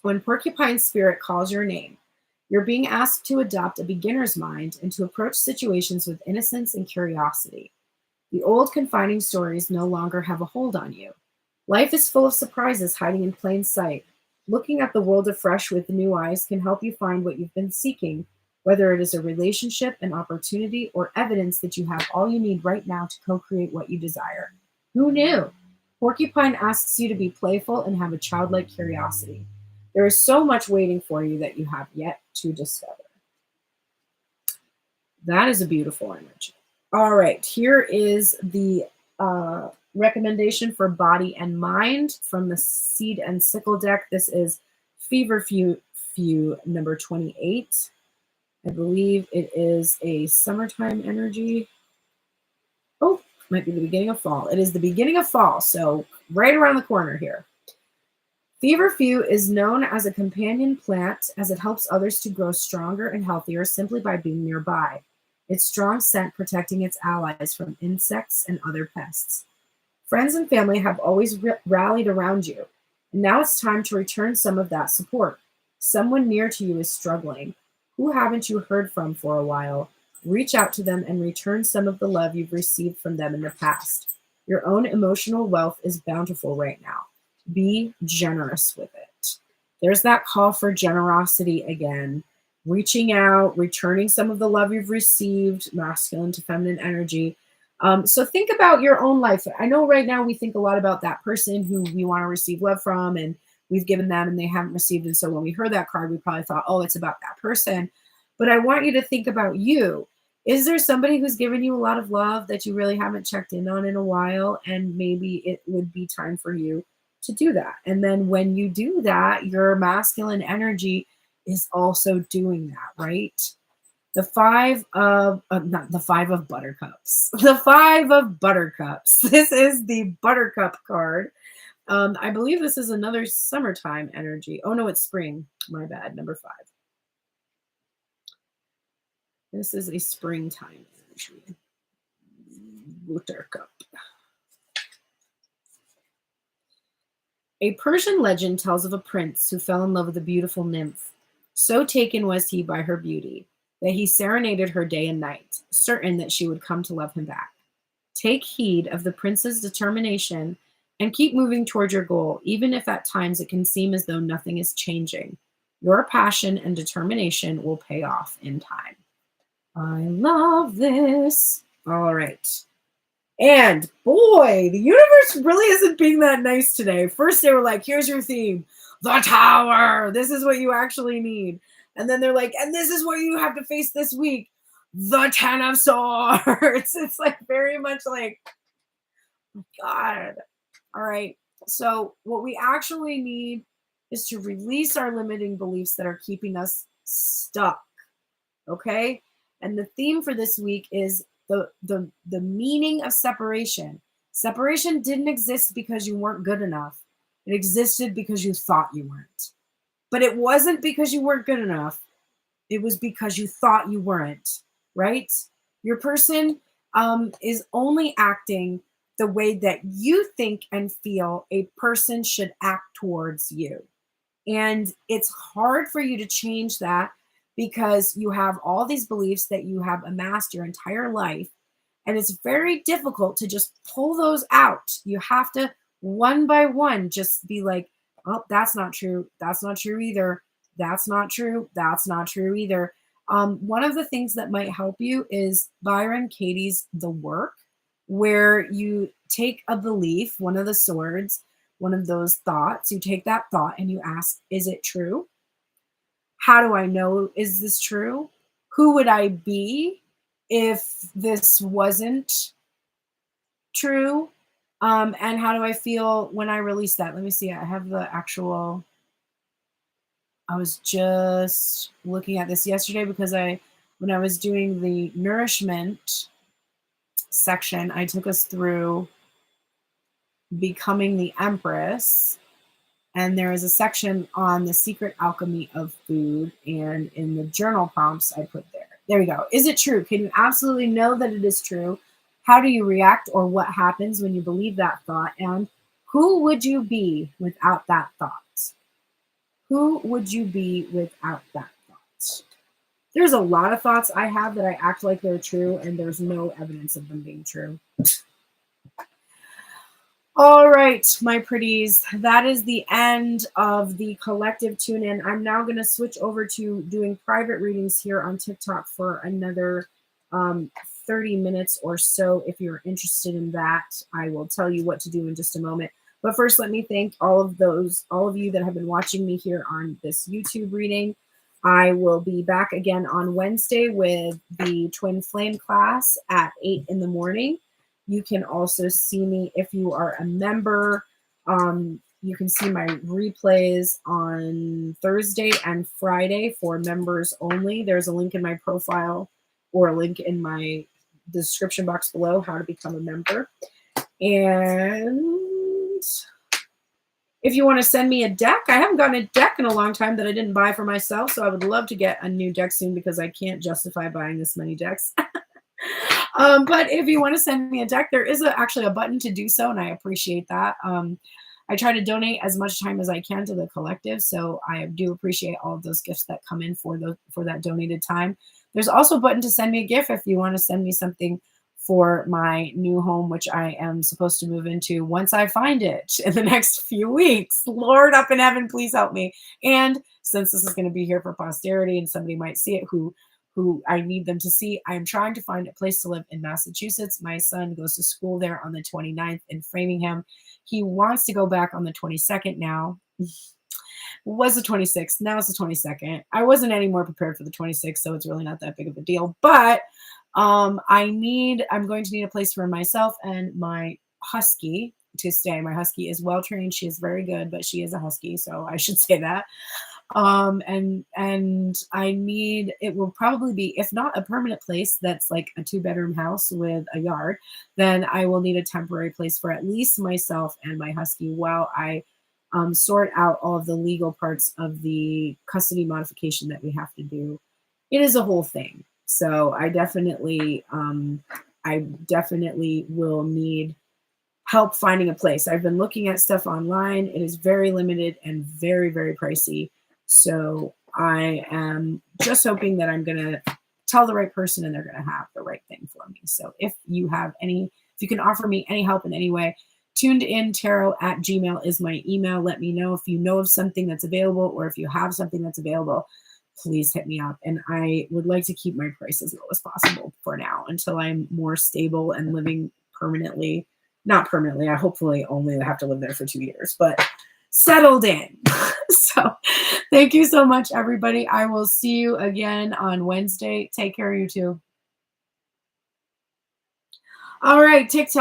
When Porcupine Spirit calls your name, you're being asked to adopt a beginner's mind and to approach situations with innocence and curiosity. The old confining stories no longer have a hold on you. Life is full of surprises hiding in plain sight. Looking at the world afresh with new eyes can help you find what you've been seeking, whether it is a relationship, an opportunity, or evidence that you have all you need right now to co-create what you desire. Who knew? Porcupine asks you to be playful and have a childlike curiosity. There is so much waiting for you that you have yet to discover. That is a beautiful energy. All right, here is the recommendation for body and mind from the Seed and Sickle deck. This is Feverfew number 28. I believe it is a summertime energy. Oh, might be the beginning of fall. It is the beginning of fall, so right around the corner here. Feverfew is known as a companion plant as it helps others to grow stronger and healthier simply by being nearby. Its strong scent protecting its allies from insects and other pests. Friends and family have always rallied around you, and now it's time to return some of that support. Someone near to you is struggling. Who haven't you heard from for a while? Reach out to them and return some of the love you've received from them in the past. Your own emotional wealth is bountiful right now. Be generous with it. There's that call for generosity again. Reaching out, returning some of the love you've received, masculine to feminine energy. So think about your own life. I know right now we think a lot about that person who we want to receive love from, and we've given them and they haven't received. And so when we heard that card, we probably thought, oh, it's about that person. But I want you to think about you. Is there somebody who's given you a lot of love that you really haven't checked in on in a while? And maybe it would be time for you to do that. And then when you do that, your masculine energy is also doing that, right? The not the Five of Buttercups. The Five of Buttercups. This is the Buttercup card. I believe this is another summertime energy. Oh no, it's spring. My bad. Number 5. This is a springtime energy. Buttercup. A Persian legend tells of a prince who fell in love with a beautiful nymph. So taken was he by her beauty that he serenaded her day and night, certain that she would come to love him back. Take heed of the prince's determination and keep moving toward your goal, even if at times it can seem as though nothing is changing. Your passion and determination will pay off in time. I love this. All right. And boy, the universe really isn't being that nice today. First, they were like, here's your theme, the Tower. This is what you actually need. And then they're like, and this is what you have to face this week, the Ten of Swords. It's like very much like, God. All right. So what we actually need is to release our limiting beliefs that are keeping us stuck. Okay. And the theme for this week is the meaning of separation. Separation didn't exist because you weren't good enough. It existed because you thought you weren't. But it wasn't because you weren't good enough. It was because you thought you weren't, right? Your person is only acting the way that you think and feel a person should act towards you. And it's hard for you to change that because you have all these beliefs that you have amassed your entire life. And it's very difficult to just pull those out. You have to, one by one, just be like, oh, that's not true. That's not true either. That's not true. That's not true either. One of the things that might help you is Byron Katie's The Work, where you take a belief, one of the swords, one of those thoughts, you take that thought and you ask, is it true? How do I know, is this true? Who would I be if this wasn't true? And how do I feel when I release that? Let me see. I have the actual, I was just looking at this yesterday because when I was doing the nourishment section, I took us through becoming the Empress. And there is a section on the secret alchemy of food. And in the journal prompts I put there we go. Is it true? Can you absolutely know that it is true? How do you react, or what happens when you believe that thought? And who would you be without that thought? Who would you be without that thought? There's a lot of thoughts I have that I act like they're true, and there's no evidence of them being true. All right, my pretties, that is the end of the collective tune-in. I'm now going to switch over to doing private readings here on TikTok for another 30 minutes or so. If you're interested in that, I will tell you what to do in just a moment. But first, let me thank all of you that have been watching me here on this YouTube reading. I will be back again on Wednesday with the Twin Flame class at 8 in the morning. You can also see me if you are a member. You can see my replays on Thursday and Friday for members only. There's a link in my profile or a link in my description box below how to become a member. And if you want to send me a deck, I haven't gotten a deck in a long time that I didn't buy for myself, so I would love to get a new deck soon because I can't justify buying this many decks. But if you want to send me a deck, there is actually a button to do so, and I appreciate that. I try to donate as much time as I can to the collective, so I do appreciate all of those gifts that come in for that donated time. There's also a button to send me a gift if you want to send me something for my new home, which I am supposed to move into once I find it in the next few weeks. Lord up in heaven, please help me. And since this is going to be here for posterity and somebody might see it who I need them to see, I am trying to find a place to live in Massachusetts. My son goes to school there on the 29th in Framingham. He wants to go back on the 22nd now. It was the 26th. Now it's the 22nd. I wasn't any more prepared for the 26th, so it's really not that big of a deal. But I'm going to need a place for myself and my husky to stay. My husky is well trained. She is very good, but she is a husky, so I should say that. And it will probably be, if not a permanent place that's like a 2-bedroom house with a yard, then I will need a temporary place for at least myself and my husky while I sort out all of the legal parts of the custody modification that we have to do. It is a whole thing. So I definitely will need help finding a place. I've been looking at stuff online. It is very limited and very, very pricey. So I am just hoping that I'm going to tell the right person and they're going to have the right thing for me. So if you can offer me any help in any way tunedintarot@gmail is my email. Let me know if you know of something that's available, or if you have something that's available, please hit me up. And I would like to keep my price as low as possible for now until I'm more stable and living permanently. Not permanently. I hopefully only have to live there for 2 years, but settled in. So thank you so much, everybody. I will see you again on Wednesday. Take care, you two. All right, TikTok.